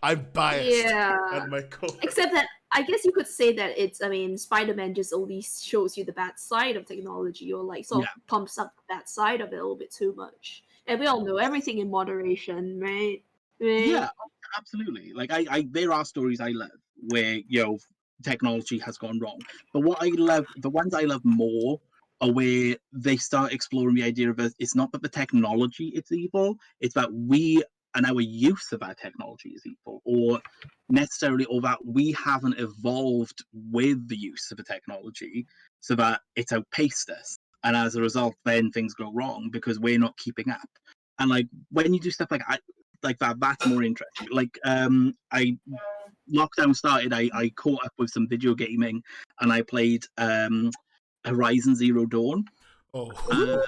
A: I'm biased. At my core.
C: Except that I guess you could say that it's, I mean, Spider-Man just only shows you the bad side of technology, or like sort of pumps up the bad side of it a little bit too much. And we all know everything in moderation, right?
B: Yeah, absolutely. Like there are stories I love where, you know, technology has gone wrong. But what I love, the ones I love more are where they start exploring the idea of it's not that the technology is evil, it's that we and our use of our technology is evil, or necessarily, or that we haven't evolved with the use of the technology so that it's outpaced us. And as a result, then things go wrong because we're not keeping up. And like when you do stuff like that, that's more interesting. Like lockdown started, I caught up with some video gaming and I played Horizon Zero Dawn. I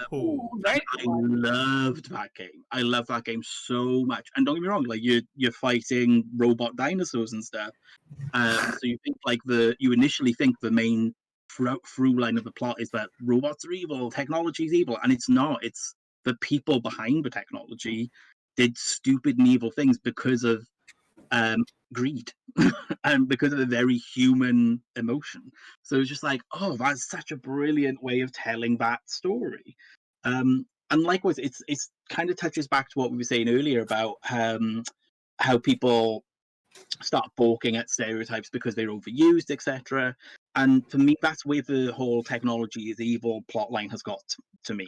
B: loved that game. I love that game so much. And don't get me wrong, like you're fighting robot dinosaurs and stuff. So you think like you initially think the main through line of the plot is that robots are evil, technology is evil, and it's not. It's the people behind the technology did stupid and evil things because of greed and because of a very human emotion. So it's just like, oh, that's such a brilliant way of telling that story. And likewise, it's kind of touches back to what we were saying earlier about how people start balking at stereotypes because they're overused, etc. And for me, that's where the whole technology is evil plotline has got to me.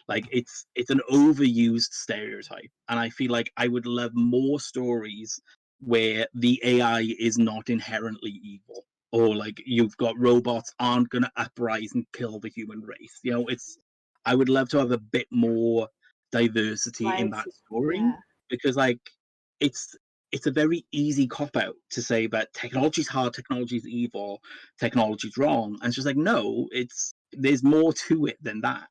B: Like it's an overused stereotype, and I feel like I would love more stories where the AI is not inherently evil, or like you've got robots aren't going to uprise and kill the human race. You know, I would love to have a bit more diversity in that story, because like it's a very easy cop out to say that technology's hard, technology's evil, technology's wrong, and it's just like, no, there's more to it than that.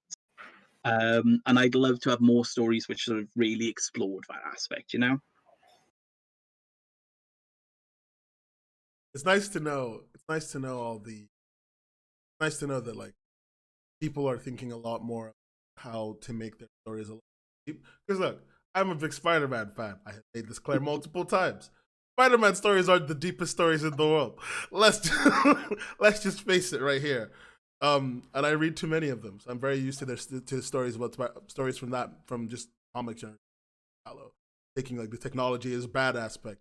B: And I'd love to have more stories which sort of really explored that aspect, you know?
A: It's nice to know. It's nice to know nice to know that like people are thinking a lot more how to make their stories a little deep. Because look, I'm a big Spider-Man fan. I have made this clear multiple times. Spider-Man stories are the deepest stories in the world. Let's just face it right here. And I read too many of them, so I'm very used to stories from just comics and taking like the technology is a bad aspect,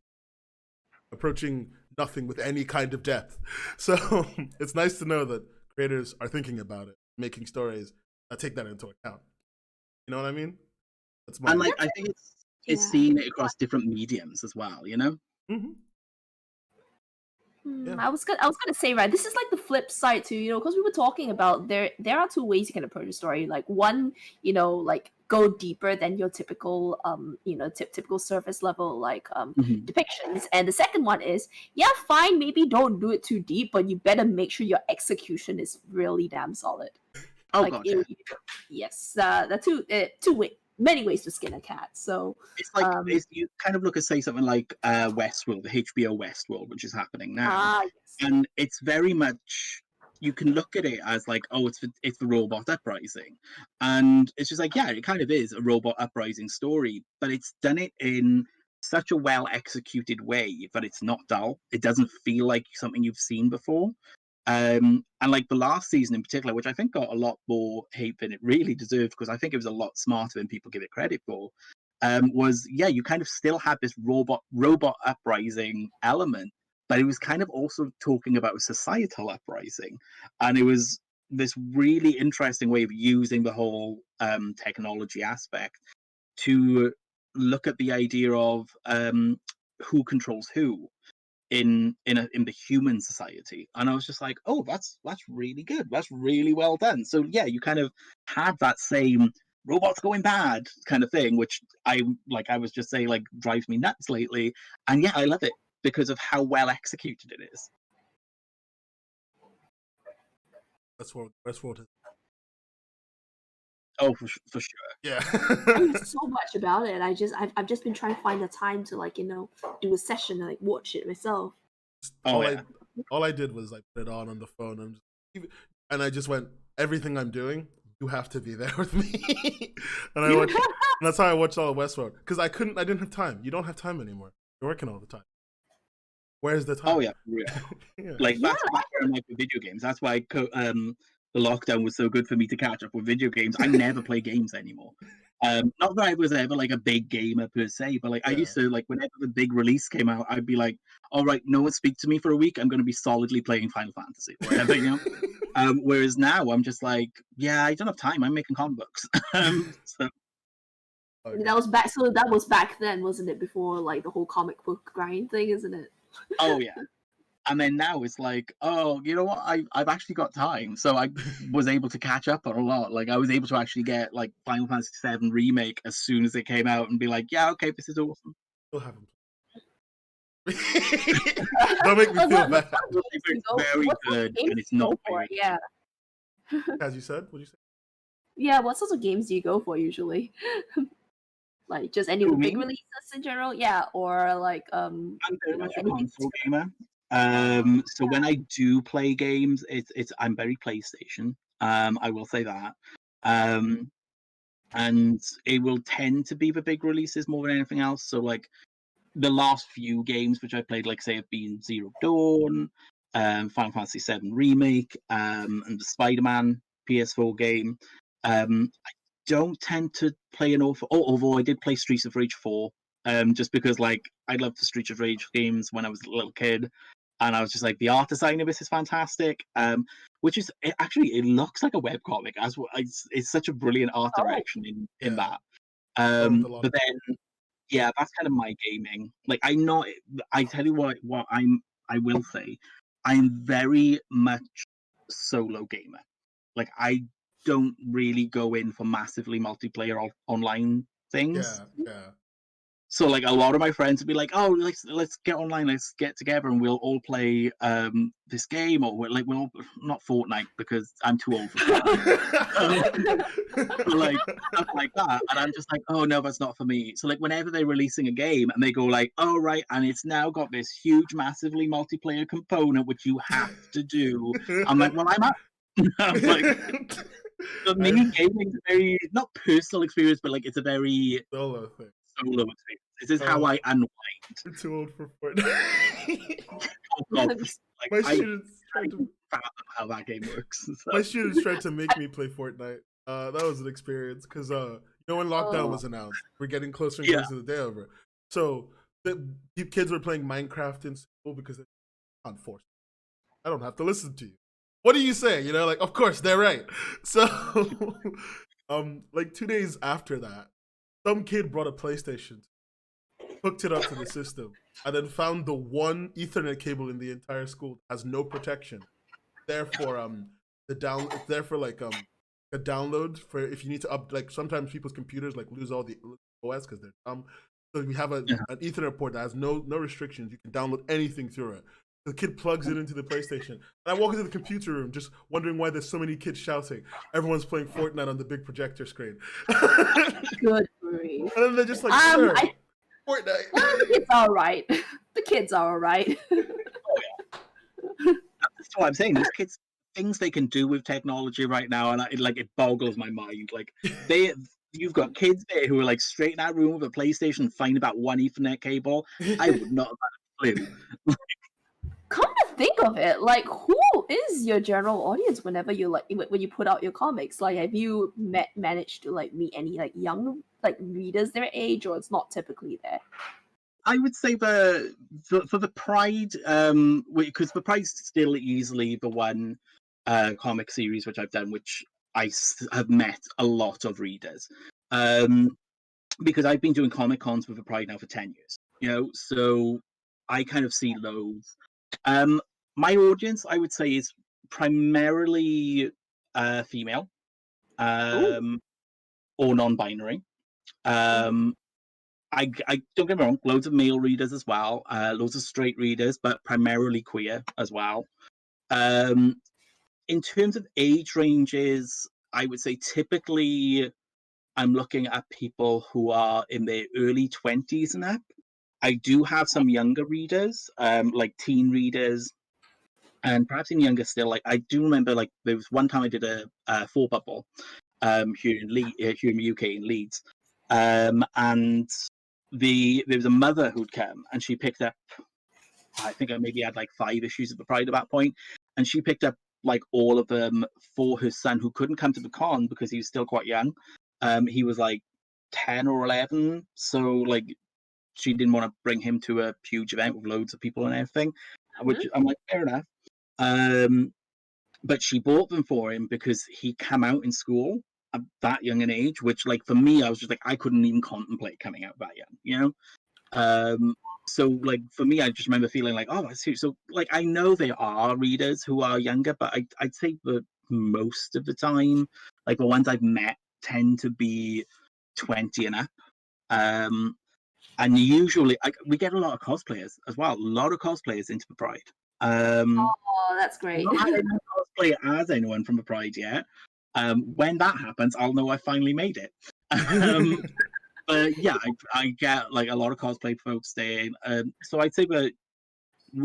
A: approaching nothing with any kind of depth. So it's nice to know that creators are thinking about it, making stories that take that into account. You know what I mean? That's my
B: And like I think it's seeing it across different mediums as well, you know?
A: Mm-hmm. Yeah.
C: I was gonna say, right, this is like the flip side too, you know, because we were talking about there are two ways you can approach a story. Like one, you know, like go deeper than your typical you know, typical surface level like depictions, and the second one is, yeah, fine, maybe don't do it too deep, but you better make sure your execution is really damn solid.
B: Oh,
C: like
B: gotcha.
C: yes, the many ways to skin a cat. So
B: it's like you kind of look at, say, something like Westworld, the HBO Westworld, which is happening now,
C: yes.
B: and it's very much, you can look at it as like, oh, it's the robot uprising, and it's just like, yeah, it kind of is a robot uprising story, but it's done it in such a well executed way that it's not dull. It doesn't feel like something you've seen before. And like the last season in particular, which I think got a lot more hate than it really deserved, because I think it was a lot smarter than people give it credit for, was, yeah, you kind of still had this robot uprising element, but it was kind of also talking about a societal uprising. And it was this really interesting way of using the whole technology aspect to look at the idea of who controls who in the human society. And I was just like, oh, that's really good, that's really well done. So yeah, you kind of had that same robots going bad kind of thing, which I was just saying, like, drives me nuts lately. And yeah, I love it because of how well executed it is.
A: Westworld.
B: Oh, for sure.
A: Yeah.
C: I know so much about it. I've just been trying to find the time to, like, you know, do a session and like watch it myself.
A: All I did was like put it on the phone and I just went, everything I'm doing, you have to be there with me. And I watched, and that's how I watched all of Westworld, because I didn't have time. You don't have time anymore. You're working all the time. Where's the time?
B: Oh yeah, yeah. Like that's where I'm like with video games. That's why the lockdown was so good for me to catch up with video games. I never play games anymore. Not that I was ever like a big gamer per se, but like I used to, like, whenever the big release came out, I'd be like, all right, no one speak to me for a week. I'm going to be solidly playing Final Fantasy or whatever, you know. Whereas now I'm just like, yeah, I don't have time. I'm making comic books. So.
C: That was back. So that was back then, wasn't it? Before like the whole comic book grind thing, isn't it?
B: Oh yeah. And then now it's like, oh, you know what? I've actually got time, so I was able to catch up on a lot. Like I was able to actually get like Final Fantasy VII Remake as soon as it came out and be like, yeah, okay, this is awesome.
A: Still haven't. Don't make me feel bad.
B: It's very good, and it's not
C: for. Yeah.
A: As you said, what'd you say?
C: Yeah, what sorts of games do you go for usually? Like just any big releases in general, yeah, or like
B: I'm very much a console gamer. So when I do play games, I'm very PlayStation. I will say that. And it will tend to be the big releases more than anything else. So like the last few games which I played, like say, have been Zero Dawn, Final Fantasy VII Remake, and the Spider-Man PS4 game. I don't tend to play an awful. Although I did play Streets of Rage 4, just because like I loved the Streets of Rage games when I was a little kid, and I was just like, the art design of this is fantastic. Which is it looks like a webcomic as well. It's such a brilliant art direction in that. But then, yeah, that's kind of my gaming. Like I tell you what I will say, I'm very much solo gamer. Like I don't really go in for massively multiplayer online things.
A: Yeah.
B: So like a lot of my friends would be like, "Oh, let's get online, let's get together, and we'll all play this game, or we'll all, not Fortnite because I'm too old for Fortnite." But like stuff like that, and I'm just like, "Oh no, that's not for me." So like whenever they're releasing a game and they go like, "Oh right, and it's now got this huge, massively multiplayer component which you have to do," I'm like, "Well, I'm up." I'm like. For me, gaming is a very, not personal experience, but like it's a very
A: solo thing.
B: Solo experience. This is how I unwind.
A: You're too old for Fortnite.
B: Oh god! Like,
A: my students tried to
B: fathom how that game works. So.
A: My students tried to make me play Fortnite. That was an experience because you know when lockdown was announced, we're getting closer and closer to the day over. So the kids were playing Minecraft in school because can't force. I don't have to listen to you. What do you say? You know, like, of course they're right. So, like 2 days after that, some kid brought a PlayStation, hooked it up to the system, and then found the one Ethernet cable in the entire school that has no protection. Therefore, it's there for like a download for if you need to like sometimes people's computers like lose all the OS because they're dumb. So we have an Ethernet port that has no restrictions. You can download anything through it. The kid plugs it into the PlayStation. And I walk into the computer room just wondering why there's so many kids shouting. Everyone's playing Fortnite on the big projector screen.
C: Good grief.
A: And then they're just like, sir, Fortnite.
C: Well, the kids are all right. The kids are all right.
B: Oh, yeah. That's what I'm saying. These kids, things they can do with technology right now, and it boggles my mind. Like, you've got kids there who are like straight in that room with a PlayStation, find about one Ethernet cable. I would not have had a clue.
C: Come to think of it, like, who is your general audience whenever you when you put out your comics? Like, have you managed to like meet any like young like readers their age, or it's not typically there?
B: I would say for the Pride, because the Pride's still easily the one comic series which I've done, which I have met a lot of readers, because I've been doing Comic Cons with the Pride now for 10 years. You know, so I kind of see loads. My audience, I would say, is primarily female, or non-binary. I don't get me wrong, loads of male readers as well, loads of straight readers, but primarily queer as well. In terms of age ranges, I would say typically I'm looking at people who are in their early 20s and up. I do have some younger readers, like teen readers, and perhaps even younger still. Like, I do remember, like, there was one time I did a 4 bubble here in the UK in Leeds, and there was a mother who'd come, and she picked up, I think I maybe had like 5 issues of the Pride at that point, and she picked up like all of them for her son who couldn't come to the con because he was still quite young. He was like 10 or 11, so like she didn't want to bring him to a huge event with loads of people and everything, which I'm like, fair enough. But she bought them for him because he came out in school at that young an age, which, like, for me, I was just like, I couldn't even contemplate coming out that young, you know? So, like, for me, I just remember feeling like, oh, that's huge. So, like, I know there are readers who are younger, but I'd say that most of the time, like, the ones I've met tend to be 20 and up. And usually, we get a lot of cosplayers as well. A lot of cosplayers into the Pride.
C: Oh, that's great.
B: Not had anyone cosplay as anyone from the Pride yet. When that happens, I'll know I finally made it. But yeah, I get like a lot of cosplay folks there. So I'd say that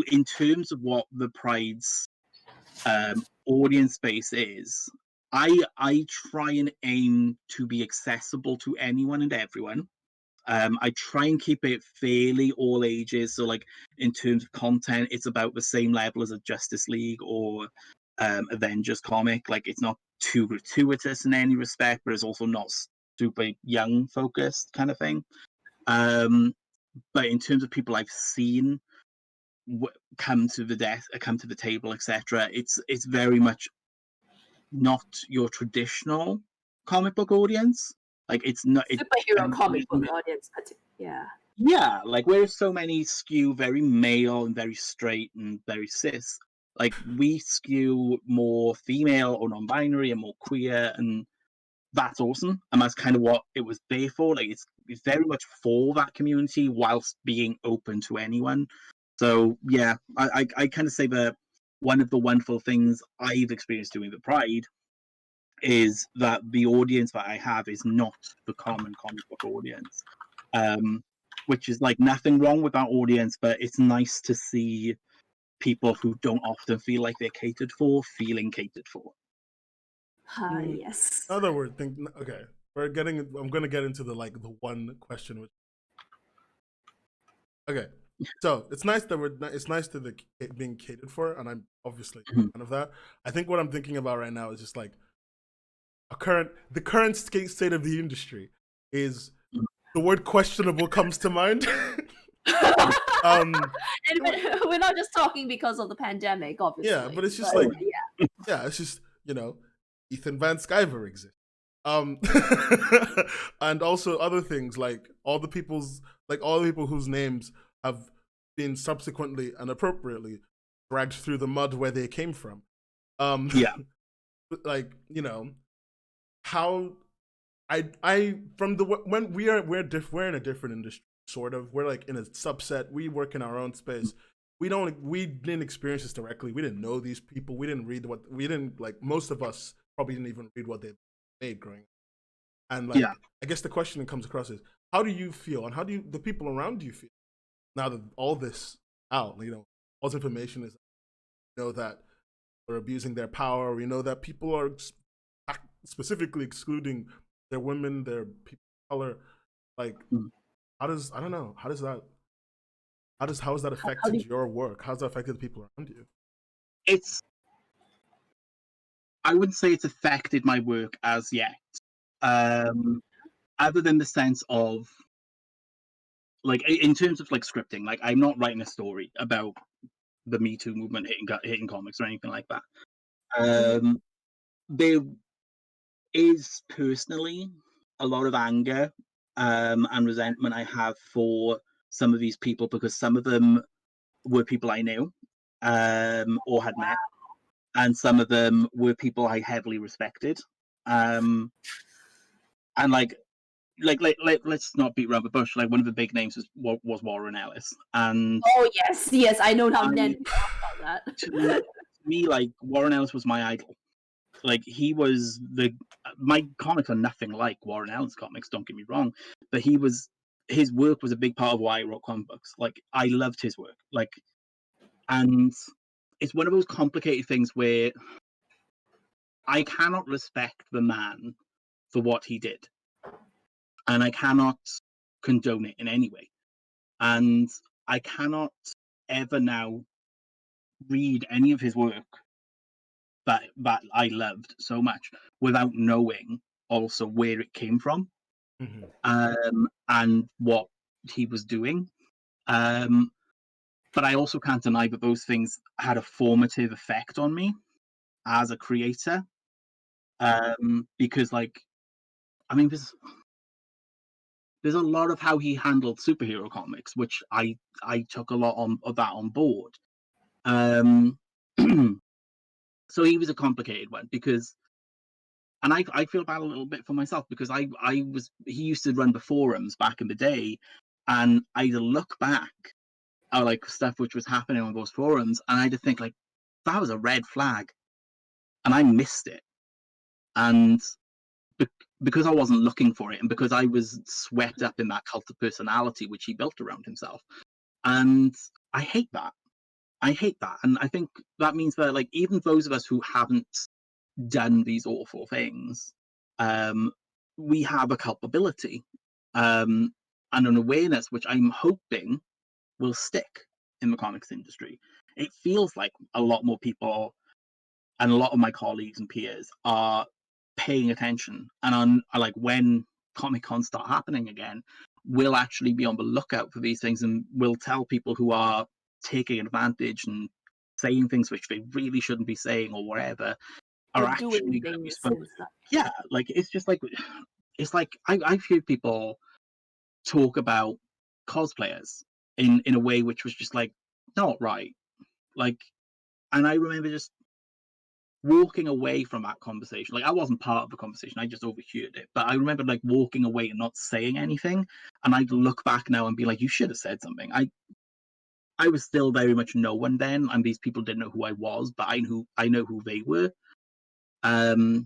B: in terms of what the Pride's audience base is, I try and aim to be accessible to anyone and everyone. I try and keep it fairly all ages. So, like, in terms of content, it's about the same level as a Justice League or Avengers comic. Like, it's not too gratuitous in any respect, but it's also not super young focused kind of thing. But in terms of people I've seen come to the table, etc., it's very much not your traditional comic book audience. Like, it's not
C: superhero comic book audience, yeah.
B: Yeah, like, whereas so many skew very male and very straight and very cis, like, we skew more female or non-binary and more queer, and that's awesome. And that's kind of what it was there for. Like, it's very much for that community whilst being open to anyone. So yeah, I kind of say that one of the wonderful things I've experienced doing the Pride is that the audience that I have is not the common comic book audience, which is like nothing wrong with that audience, but it's nice to see people who don't often feel like they're catered for feeling catered for.
C: Yes.
A: Another word thing. Okay, I'm gonna get into the one question. Okay, so it's nice that it's nice that it being catered for, and I'm obviously a fan of that. I think what I'm thinking about right now is just like the current state of the industry is the word questionable comes to mind. Um,
C: And we're not just talking because of the pandemic, obviously.
A: yeah, but it's just like, yeah, it's just, Ethan Van Sciver exists. And also other things like all the people whose names have been subsequently and appropriately dragged through the mud where they came from.
B: Yeah.
A: Like, how I from the when we're in a different industry, sort of. We're like in a subset. We work in our own space. We didn't experience this directly. We didn't know these people. We didn't like, most of us probably didn't even read what they made growing up. And like,
B: Yeah.
A: I guess the question that comes across is, how do you feel, and how do the people around you feel now that all this out, all this information is, that they're abusing their power. We know that people are specifically excluding their women, their people of color. Like, how has that affected your work? How's that affected the people around you?
B: I wouldn't say it's affected my work as yet. Other than the sense of, like, in terms of like scripting, like, I'm not writing a story about the Me Too movement hitting comics or anything like that. There is personally a lot of anger and resentment I have for some of these people, because some of them were people I knew or had met, and some of them were people I heavily respected. And like let's not beat around the bush. Like, one of the big names was Warren Ellis, and
C: yes, I know how Nen about that.
B: To me, like, Warren Ellis was my idol. Like, he was my comics are nothing like Warren Ellis comics, don't get me wrong, but his work was a big part of why I wrote comic books. Like, I loved his work. Like, and it's one of those complicated things where I cannot respect the man for what he did, and I cannot condone it in any way, and I cannot ever now read any of his work that I loved so much without knowing also where it came from, and what he was doing. But I also can't deny that those things had a formative effect on me as a creator. Because, like, I mean, there's a lot of how he handled superhero comics, which I took a lot of that on board. So he was a complicated one, because, and I feel bad a little bit for myself, because he used to run the forums back in the day, and I'd look back at like stuff which was happening on those forums, and I'd think like, that was a red flag, and I missed it, and because I wasn't looking for it, and because I was swept up in that cult of personality which he built around himself, and I hate that. And I think that means that, like, even those of us who haven't done these awful things, we have a culpability and an awareness which I'm hoping will stick in the comics industry. It feels like a lot more people and a lot of my colleagues and peers are paying attention, and on, like, when Comic Cons start happening again, we'll actually be on the lookout for these things, and we'll tell people who are taking advantage and saying things which they really shouldn't be saying or whatever are actually going to be spoken. Yeah, like, it's just like, it's like I've heard people talk about cosplayers in a way which was just like not right. Like, and I remember just walking away from that conversation. Like, I wasn't part of the conversation, I just overheard it, but I remember like walking away and not saying anything, and I'd look back now and be like, you should have said something. I was still very much no one then, and these people didn't know who I was, but I know who they were. And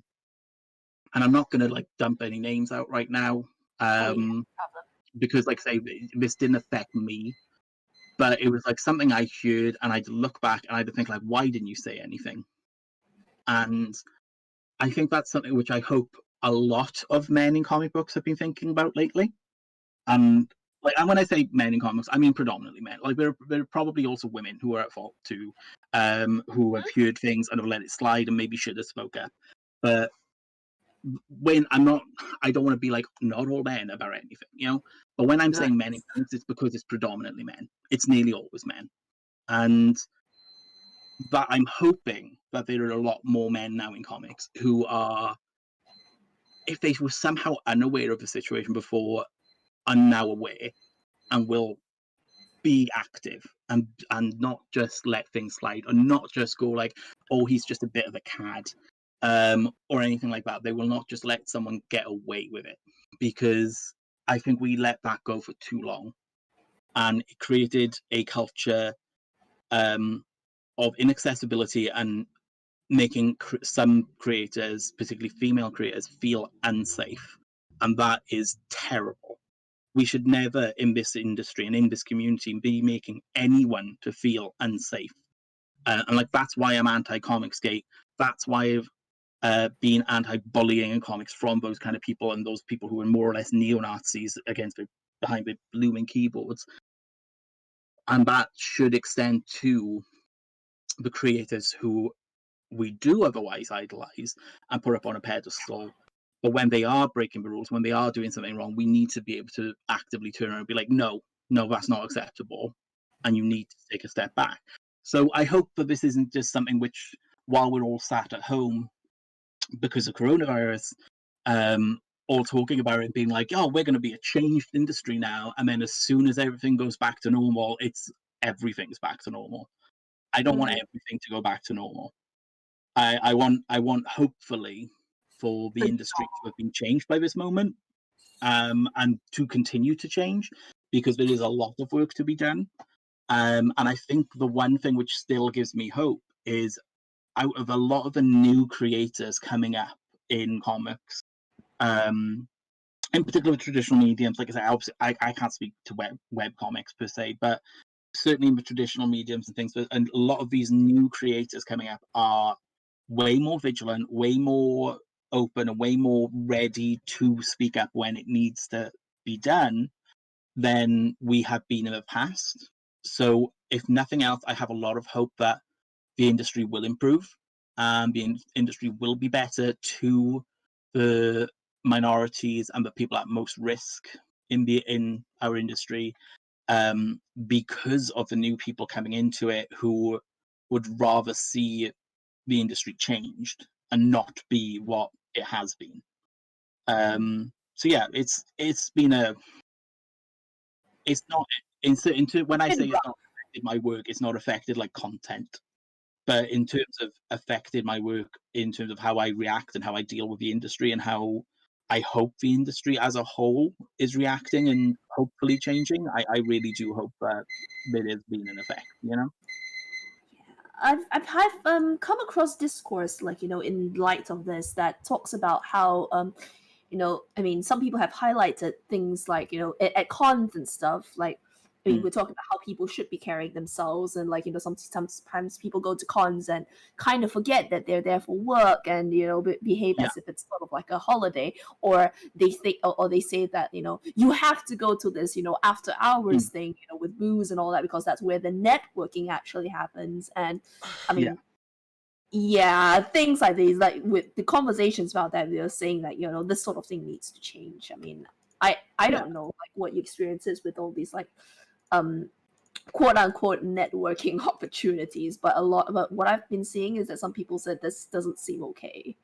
B: I'm not going to like dump any names out right now, because, like I say, this didn't affect me, but it was like something I heard, and I'd look back and I'd think like, why didn't you say anything? And I think that's something which I hope a lot of men in comic books have been thinking about lately. And when I say men in comics, I mean predominantly men. Like, there are probably also women who are at fault too, who have heard things and have let it slide and maybe should have spoke up. But when I don't want to be like not all men about anything, you know. But when I'm saying men in comics, it's because it's predominantly men. It's nearly always men, and that I'm hoping that there are a lot more men now in comics who are, if they were somehow unaware of the situation before, are now aware and will be active and not just let things slide, or not just go like, oh, he's just a bit of a cad, or anything like that. They will not just let someone get away with it, because I think we let that go for too long, and it created a culture of inaccessibility and making some creators, particularly female creators, feel unsafe, and that is terrible. We should never, in this industry and in this community, be making anyone to feel unsafe. And like, that's why I'm anti-Comicsgate. That's why I've been anti-bullying in comics from those kind of people, and those people who are more or less neo-Nazis behind the blooming keyboards. And that should extend to the creators who we do otherwise idolize and put up on a pedestal. But when they are breaking the rules, when they are doing something wrong, we need to be able to actively turn around and be like, no, that's not acceptable, and you need to take a step back. So I hope that this isn't just something which, while we're all sat at home because of coronavirus, all talking about it, being like, oh, we're going to be a changed industry now, and then as soon as everything goes back to normal, everything's back to normal. I don't want everything to go back to normal. I want hopefully for the industry to have been changed by this moment, and to continue to change, because there is a lot of work to be done. And I think the one thing which still gives me hope is, out of a lot of the new creators coming up in comics, in particular traditional mediums, like I said, I can't speak to webcomics per se, but certainly in the traditional mediums and things, and a lot of these new creators coming up are way more vigilant, way more open, and way more ready to speak up when it needs to be done than we have been in the past. So if nothing else, I have a lot of hope that the industry will improve, and the industry will be better to the minorities and the people at most risk in our industry, because of the new people coming into it who would rather see the industry changed and not be what it has been. So yeah, it's been it's not when I say it's not affected my work, it's not affected like content, but in terms of affected my work in terms of how I react and how I deal with the industry, and how I hope the industry as a whole is reacting and hopefully changing. I really do hope that there has been an effect, you know?
C: I've come across discourse, like, you know, in light of this, that talks about how you know, I mean, some people have highlighted things like, you know, at cons and stuff, like, I mean, we're talking about how people should be carrying themselves, and like, you know, sometimes people go to cons and kind of forget that they're there for work, and, you know, behave as if it's sort of like a holiday, or they think, or they say that, you know, you have to go to this, you know, after hours thing, you know, with booze and all that, because that's where the networking actually happens. And I mean, yeah, things like these, like with the conversations about that, they're saying that, you know, this sort of thing needs to change. I mean, I don't know like what your experience is with all these like quote unquote networking opportunities, but a lot about what I've been seeing is that some people said this doesn't seem okay.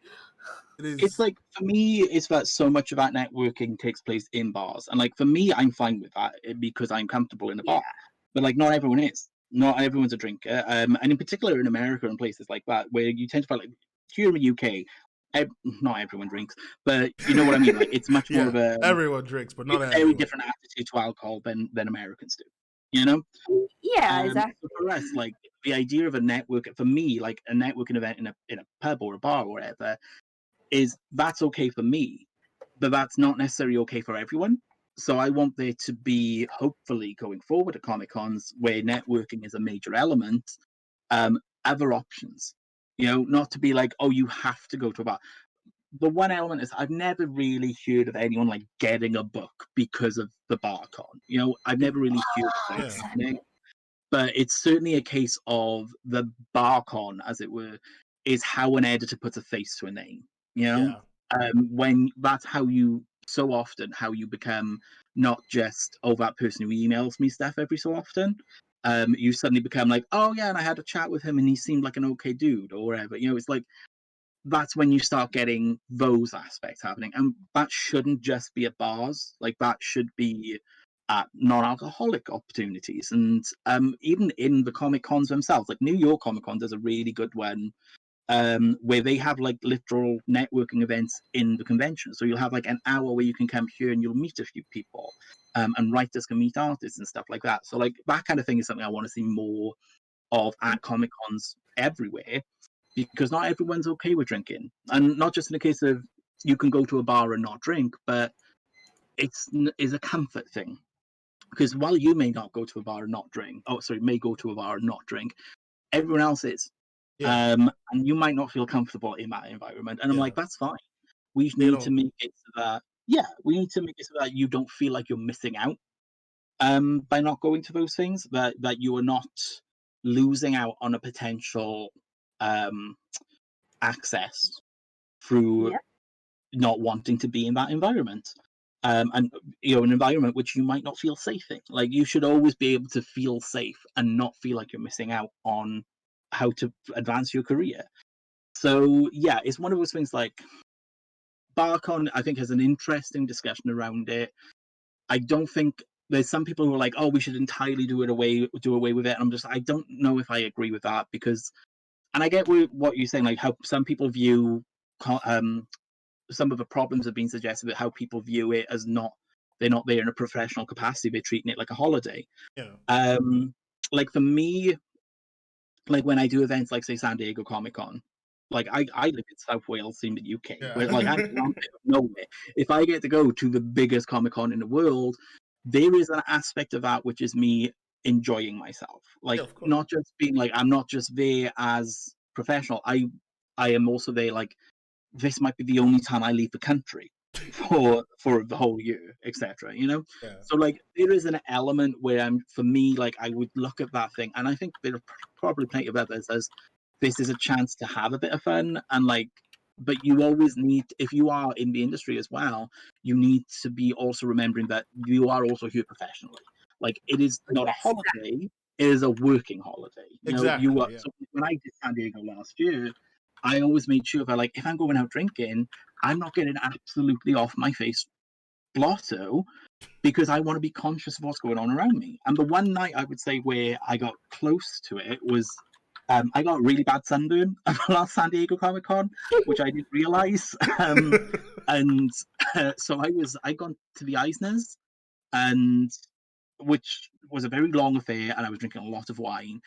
B: It's like, for me, it's that so much of that networking takes place in bars, and like for me, I'm fine with that because I'm comfortable in a bar. But like, not everyone is. Not everyone's a drinker, and in particular in America and places like that, where you tend to find, like, here in the UK, not everyone drinks, but you know what I mean. Like, it's much more of a
A: everyone drinks, but not everyone.
B: Very different attitude to alcohol than Americans do. You know?
C: Yeah, exactly.
B: So for us, like, the idea of a network, for me, like a networking event in a pub or a bar or whatever, that's okay for me, but that's not necessarily okay for everyone. So I want there to be, hopefully going forward at Comic Cons, where networking is a major element, other options. You know, not to be like, oh, you have to go to a bar. The one element is, I've never really heard of anyone like getting a book because of the BarCon. You know, I've never really heard of that happening. But it's certainly a case of the BarCon, as it were, is how an editor puts a face to a name. You know, when that's how you become not just that person who emails me stuff every so often. You suddenly become like, oh yeah, and I had a chat with him and he seemed like an okay dude or whatever. It's like that's when you start getting those aspects happening, and that shouldn't just be at bars. Like that should be at non-alcoholic opportunities, and even in the Comic Cons themselves. Like New York Comic Con does a really good one where they have like literal networking events in the convention. So you'll have like an hour where you can come here and you'll meet a few people, and writers can meet artists and stuff like that. So like that kind of thing is something I want to see more of at Comic Cons everywhere, because not everyone's okay with drinking, and not just in the case of you can go to a bar and not drink, but it's a comfort thing. Because while you may not go to a bar and not drink, may go to a bar and not drink, everyone else is.
A: Yeah.
B: And you might not feel comfortable in that environment. And I'm like, that's fine. We
A: They
B: need to
A: don't.
B: make it so that, we need to make it so that you don't feel like you're missing out by not going to those things, that you are not losing out on a potential access through not wanting to be in that environment. And an environment which you might not feel safe in. Like you should always be able to feel safe and not feel like you're missing out on how to advance your career. So yeah, it's one of those things. Like BarCon, I think, has an interesting discussion around it. I don't think there's some people who are like, oh, we should entirely do away with it. And I don't know if I agree with that, because, and I get what you're saying, like how some people view some of the problems have been suggested about how people view it as they're not there in a professional capacity, they're treating it like a holiday.
A: Yeah.
B: Like for me, like when I do events like say San Diego Comic Con, like I live in South Wales in the UK, where like I'm nowhere. If I get to go to the biggest Comic Con in the world, there is an aspect of that which is me enjoying myself. Like not just being like, I'm not just there as professional. I am also there like, this might be the only time I leave the country for the whole year, etc. So like there is an element where for me, like I would look at that thing, and I think there are probably plenty of others as this is a chance to have a bit of fun, and like, but you always need, if you are in the industry as well, you need to be also remembering that you are also here professionally. Like it is not a holiday, it is a working holiday.
A: Exactly.
B: So when I did San Diego last year, I always made sure that, like, if I'm going out drinking, I'm not getting absolutely off my face blotto, because I want to be conscious of what's going on around me. And the one night I would say where I got close to it was I got really bad sunburn at the last San Diego Comic Con, which I didn't realize. And so I got to the Eisners, and which was a very long affair, and I was drinking a lot of wine.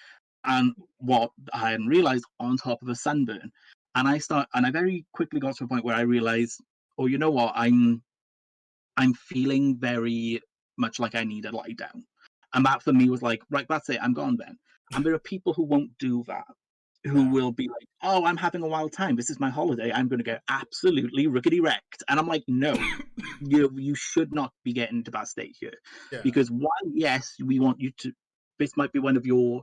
B: And what I hadn't realized, on top of a sunburn, and I very quickly got to a point where I realized, oh, you know what, I'm feeling very much like I need a lie down, and that for me was like, right, that's it, I'm gone then. And there are people who won't do that, who will be like, oh, I'm having a wild time, this is my holiday, I'm going to get absolutely rickety wrecked. And I'm like, no, you should not be getting to that state here, because while yes, we want you to, this might be one of your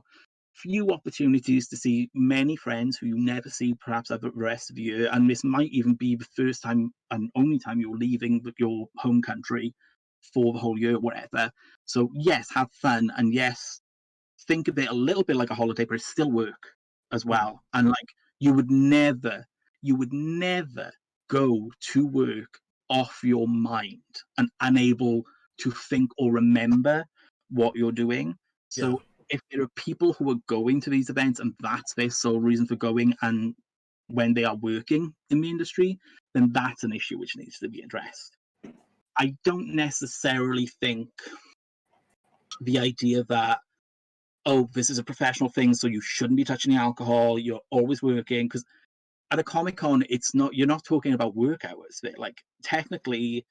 B: few opportunities to see many friends who you never see perhaps the rest of the year, and this might even be the first time and only time you're leaving your home country for the whole year, whatever. So yes, have fun, and yes, think of it a little bit like a holiday, but it's still work as well. And like you would never go to work off your mind and unable to think or remember what you're doing. So if there are people who are going to these events and that's their sole reason for going, and when they are working in the industry, then that's an issue which needs to be addressed. I don't necessarily think the idea that, oh, this is a professional thing, so you shouldn't be touching the alcohol, you're always working, because at a Comic-Con, you're not talking about work hours. Like, technically,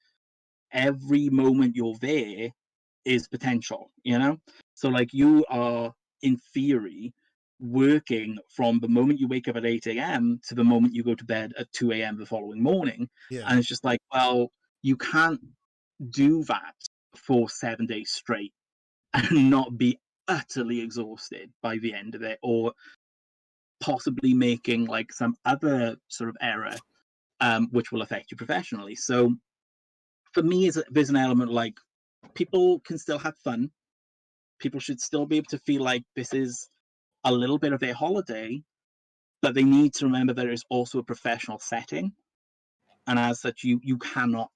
B: every moment you're there is potential, So, like, you are, in theory, working from the moment you wake up at 8 a.m. to the moment you go to bed at 2 a.m. the following morning. And it's just like, well, you can't do that for 7 days straight and not be utterly exhausted by the end of it, or possibly making like some other sort of error which will affect you professionally. So for me, there's an element like people can still have fun. People should still be able to feel like this is a little bit of their holiday, but they need to remember there is also a professional setting. And as such, you cannot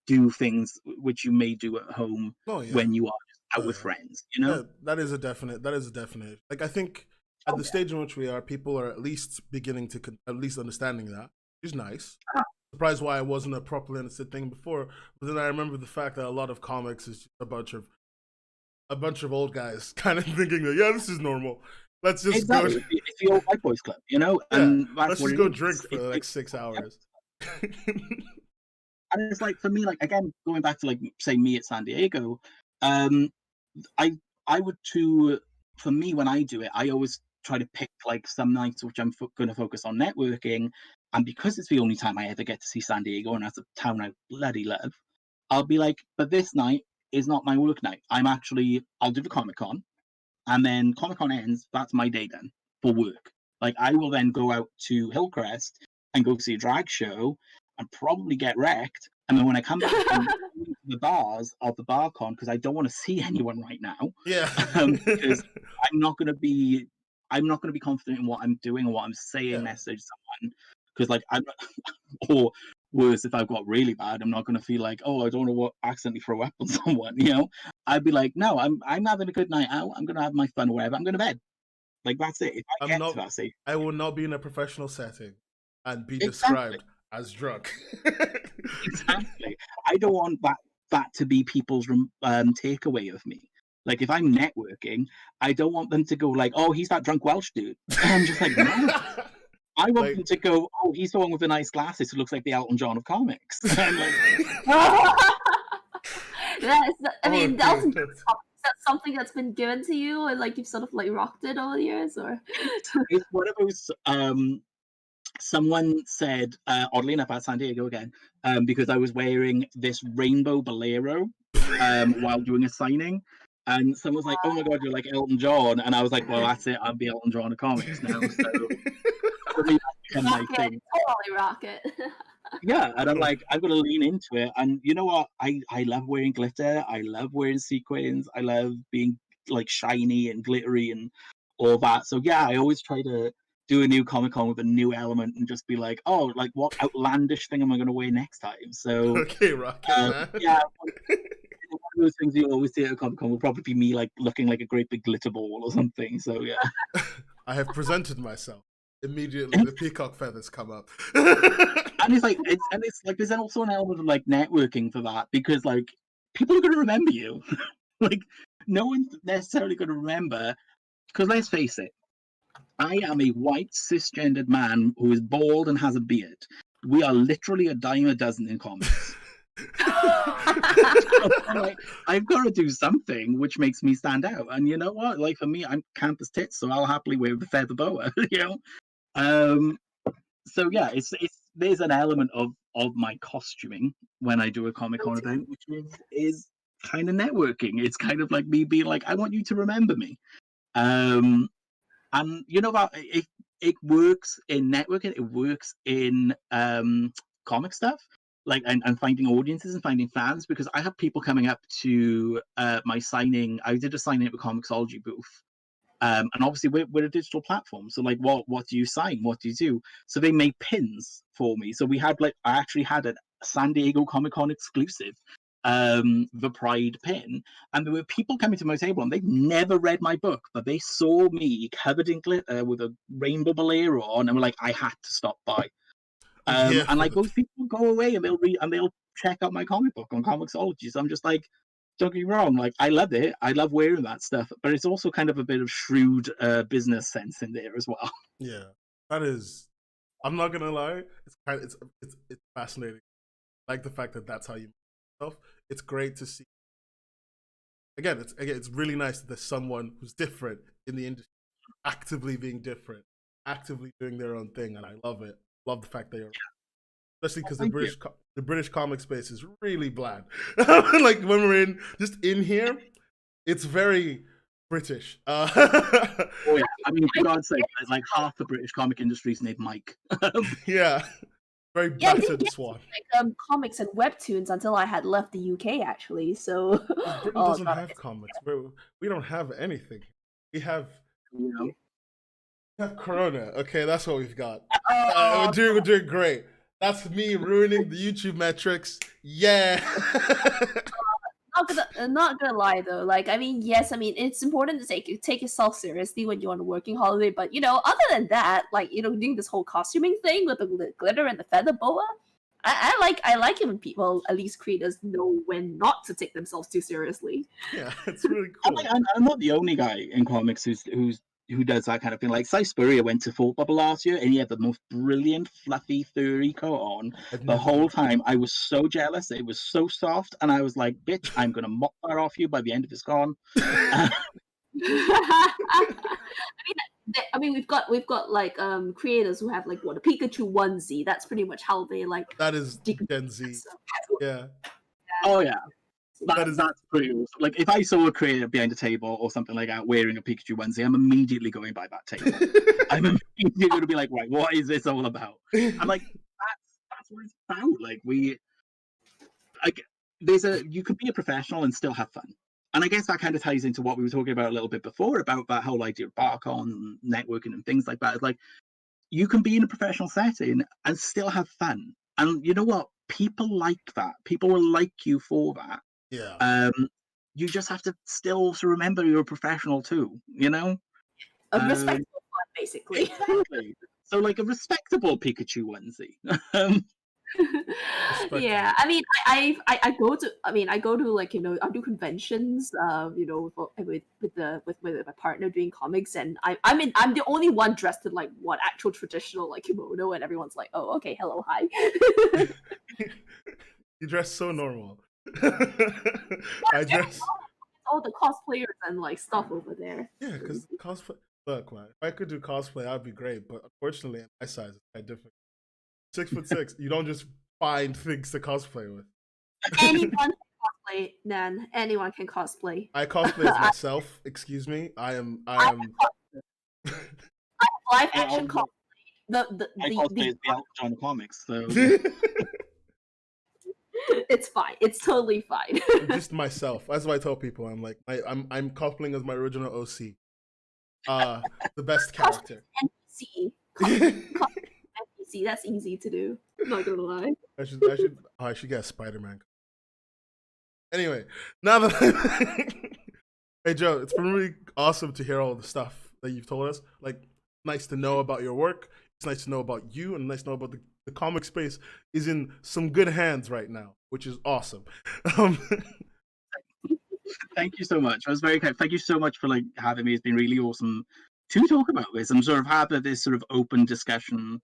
B: do things which you may do at home when you are out with friends, you know?
A: Yeah, that is a definite. Like, I think at the stage in which we are, people are at least beginning to, at least understanding that, which is nice. Surprised why it wasn't a properly understood thing before. But then I remember the fact that a lot of comics is just a bunch of old guys kind of thinking that, yeah, this is normal. Let's just go.
B: It's the old white boys club, you know?
A: Yeah,
B: And
A: let's just go drink for the next 6 hours.
B: And it's like, for me, like, again, going back to, like, say me at San Diego, I would too, for me, when I do it, I always try to pick, like, some nights which I'm going to focus on networking. And because it's the only time I ever get to see San Diego, and that's a town I bloody love, I'll be like, but this night is not my work night. I'll do the Comic-Con, and then Comic-Con ends, that's my day then for work. Like, I will then go out to Hillcrest and go see a drag show and probably get wrecked. And then when I come back to the bars of the BarCon, because I don't want to see anyone right now.
A: Yeah.
B: Because I'm not going to be confident in what I'm doing or what I'm saying, message someone. Because, like, or worse, if I've got really bad, I'm not going to feel like, oh, I don't know what, accidentally throw up on someone, you know? I'd be like, no, I'm having a good night out. I'm going to have my fun or whatever. I'm going to bed. Like, that's it. If I get to that stage,
A: I will not be in a professional setting and be described as drunk.
B: Exactly. I don't want that to be people's takeaway of me. Like, if I'm networking, I don't want them to go like, oh, he's that drunk Welsh dude. And I'm just like, no. I want them to go, oh, he's the one with the nice glasses who looks like the Elton John of comics. And I'm like,
C: is that something that's been given to you, or like you've sort of like rocked it over the years, or?
B: It's one of those. Someone said, oddly enough, at San Diego again, because I was wearing this rainbow bolero while doing a signing. And someone was like, oh my God, you're like Elton John. And I was like, well, that's it. I'm the Elton John of comics now. So for me, that's become my thing.
C: Totally rock it.
B: Yeah, and I'm like, I'm going to lean into it. And you know what? I love wearing glitter. I love wearing sequins. I love being like shiny and glittery and all that. So yeah, I always try to do a new Comic-Con with a new element and just be like, oh, like what outlandish thing am I going to wear next time? So
A: okay, Rocket, man.
B: Yeah, one of those things you always see at a Comic-Con will probably be me like looking like a great big glitter ball or something. So yeah,
A: I have presented myself. Immediately, the peacock feathers come up.
B: and it's like there's also an element of like networking for that, because like people are going to remember you. Like, no one's necessarily going to remember, because let's face it, I am a white cisgendered man who is bald and has a beard. We are literally a dime a dozen in comics. Like, I've got to do something which makes me stand out. And you know what? Like, for me, I'm campus tits, so I'll happily wear the feather boa. You know. So yeah, there's an element of my costuming when I do a Comic-Con event, which is kind of networking. It's kind of like me being like, I want you to remember me. And you know what? It works in networking. It works in comic stuff, like and finding audiences and finding fans. Because I have people coming up to my signing. I did a signing at the Comixology booth, and obviously we're a digital platform. So like, what do you sign? What do you do? So they made pins for me. So I actually had a San Diego Comic-Con exclusive, the Pride pin, and there were people coming to my table and they'd never read my book, but they saw me covered in glitter with a rainbow bolero on and were like, I had to stop by. And like, those people go away and they'll check out my comic book on Comixology. So I'm just like, don't get me wrong, like, I love it. I love wearing that stuff, but it's also kind of a bit of shrewd business sense in there as well.
A: Yeah, that is. I'm not gonna lie. It's fascinating. I like the fact that that's how you. It's great to see. Again, it's really nice that there's someone who's different in the industry, actively being different, actively doing their own thing, and I love it. Love the fact that you're, especially because the British comic space is really bland. Like when we're in here, it's very British.
B: Oh yeah, I mean, for God's sake, like half the British comic industry is named Mike.
A: Yeah. Very
C: Yeah, I
A: battered
C: didn't get
A: swan.
C: like comics and webtoons until I had left the UK actually. So
A: Britain
C: oh
A: doesn't
C: god,
A: have comics. We don't have anything. We have
B: You know?
A: Corona. Okay, that's what we've got.
C: oh,
A: We're doing great. That's me ruining the YouTube metrics. Yeah.
C: not gonna lie though. Like, I mean, yes, I mean it's important to take yourself seriously when you're on a working holiday. But other than that, like doing this whole costuming thing with the glitter and the feather boa, I like it when people, at least creators, know when not to take themselves too seriously.
A: Yeah, it's really cool.
B: I'm not the only guy in comics who does that kind of thing. Like Cy Spurrier went to Thought Bubble last year, and he had the most brilliant, fluffy, furry coat on. The whole time, I was so jealous. It was so soft, and I was like, "Bitch, I'm gonna mop that off you by the end of this con."
C: I mean, we've got like creators who have like a Pikachu onesie. That's pretty much how they like.
A: That is Gen Z. Yeah.
B: Oh yeah. That's pretty awesome. Like if I saw a creator behind a table or something like that wearing a Pikachu onesie, I'm immediately going by that table. I'm immediately going to be like, right, what is this all about? I'm like, that's what it's about. Like you can be a professional and still have fun. And I guess that kind of ties into what we were talking about a little bit before about that whole idea of BarCon, networking, and things like that. It's like you can be in a professional setting and still have fun. And you know what? People like that. People will like you for that.
A: Yeah.
B: You just have to still remember you're a professional too,
C: a respectable one, basically.
B: Exactly. So like a respectable Pikachu onesie.
C: Yeah, I mean, I go to like I do conventions, with my partner doing comics, and I'm the only one dressed in like actual traditional like kimono, and everyone's like, oh, okay, hello, hi.
A: You dress so normal. I dress
C: all the cosplayers and like stuff over there.
A: Yeah, because cosplay. Look, man, if I could do cosplay, that'd be great. But unfortunately, my size is quite different. 6'6", you don't just find things to cosplay with.
C: Anyone can cosplay, Nan. Anyone can cosplay.
A: I cosplay as myself. Excuse me. I am.
C: I have live action cosplay.
B: I cosplay as the Elton John comics, so
C: it's fine. It's totally fine.
A: I'm just myself. That's what I tell people. I'm like, I'm cosplaying as my original OC. The best character.
C: NPC. NPC. That's easy to do. I'm not gonna lie.
A: I should get a Spider-Man. Anyway, now that hey Joe, it's been really awesome to hear all the stuff that you've told us. Like, nice to know about your work. It's nice to know about you, and nice to know about the comic space is in some good hands right now, which is awesome.
B: Thank you so much. I was very kind. Thank you so much for like having me. It's been really awesome to talk about this and sort of have this sort of open discussion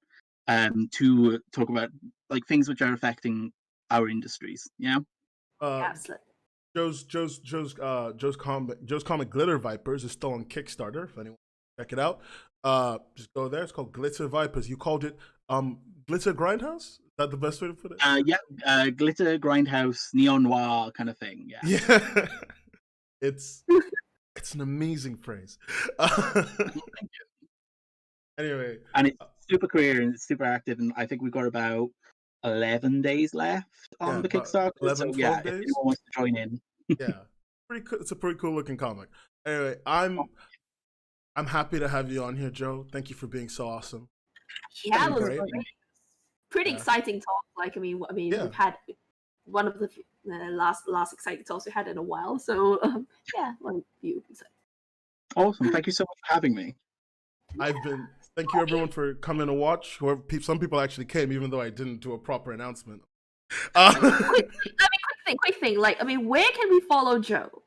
B: to talk about like things which are affecting our industries. Yeah.
C: Absolutely.
A: Joe's comic Glitter Vipers is still on Kickstarter. If anyone check it out, just go there. It's called Glitter Vipers. You called it Glitter Grindhouse? Is that the best way to put it?
B: Yeah, Glitter Grindhouse, Neon Noir kind of thing. Yeah.
A: Yeah. It's an amazing phrase.
B: Thank you.
A: Anyway.
B: And it's super career and it's super active, and I think we've got about 11 days left on the Kickstarter.
A: 11,
B: so
A: 12
B: yeah,
A: days?
B: if anyone wants to join in.
A: Yeah. It's a pretty cool looking comic. Anyway, I'm happy to have you on here, Joe. Thank you for being so awesome.
C: Yeah, it was pretty exciting talk. Like, I mean,
A: Yeah.
C: we've had one of the last exciting talks we had in a while. So yeah, like you.
B: Awesome. Thank you so much for having me.
A: Thank you everyone for coming to watch. Some people actually came, even though I didn't do a proper announcement.
C: Quick thing. Like, I mean, where can we follow Joe?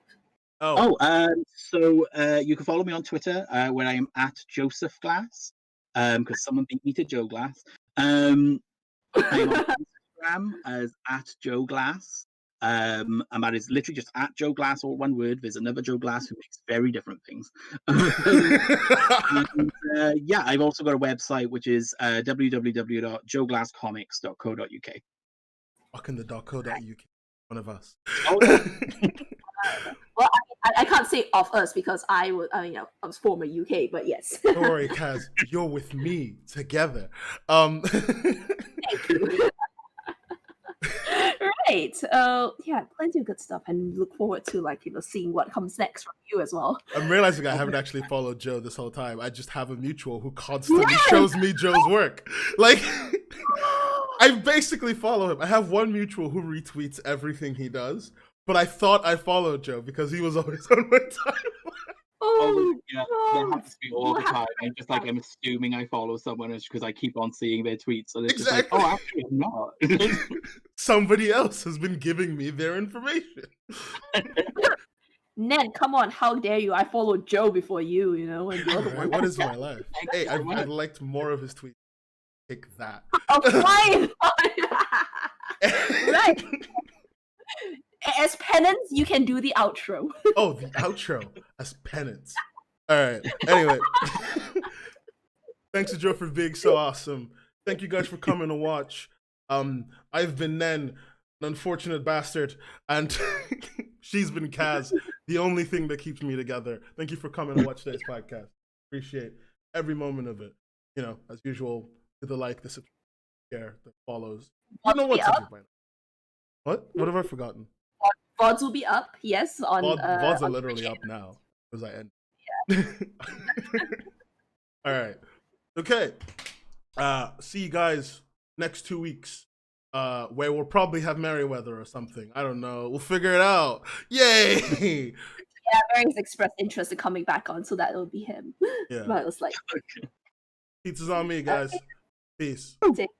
B: So you can follow me on Twitter, where I am at Joseph Glass, because someone beat me to Joe Glass. I'm on Instagram as at Joe Glass. And that is literally just at Joe Glass, all one word. There's another Joe Glass who makes very different things. And, yeah, I've also got a website which is www.joeglasscomics.co.uk.
A: Fucking the .co.uk, one of us.
B: Oh, yeah.
C: Well, I can't say of us because I was former UK, but yes.
A: Don't worry, Kaz, you're with me together.
C: Thank you. great. Yeah, plenty of good stuff, and look forward to seeing what comes next from you as well.
A: I'm realizing I haven't actually followed Joe this whole time. I just have a mutual who constantly shows me Joe's work. Like, I basically follow him. I have one mutual who retweets everything he does, but I thought I followed Joe because he was always on my timeline.
B: Oh, yeah, that happens to me all the time. I'm assuming I follow someone because I keep on seeing their tweets, and it's just like, oh, actually, I'm not.
A: Somebody else has been giving me their information.
C: Nen, come on, how dare you? I followed Joe before you, and the other one.
A: What is my life? Hey, I've liked more of his tweets. Take that.
C: Oh, fine. Right. As penance, you can do the outro.
A: Oh, the outro as penance. All right. Anyway, thanks to Joe for being so awesome. Thank you guys for coming to watch. I've been Nen, an unfortunate bastard, and she's been Kaz, the only thing that keeps me together. Thank you for coming to watch today's podcast. Appreciate every moment of it. As usual, to the like, the subscribe, share, the follows. You know what to do by now. What? What have I forgotten?
C: VODs will be up, yes.
A: VODs are literally up now because I end. Yeah. All right. Okay. See you guys next 2 weeks. Where we'll probably have Merryweather or something. I don't know. We'll figure it out. Yay!
C: Yeah, Mary's expressed interest in coming back on, so that will be him.
A: Yeah.
C: But it was like,
A: Pizza's on me, guys. Peace.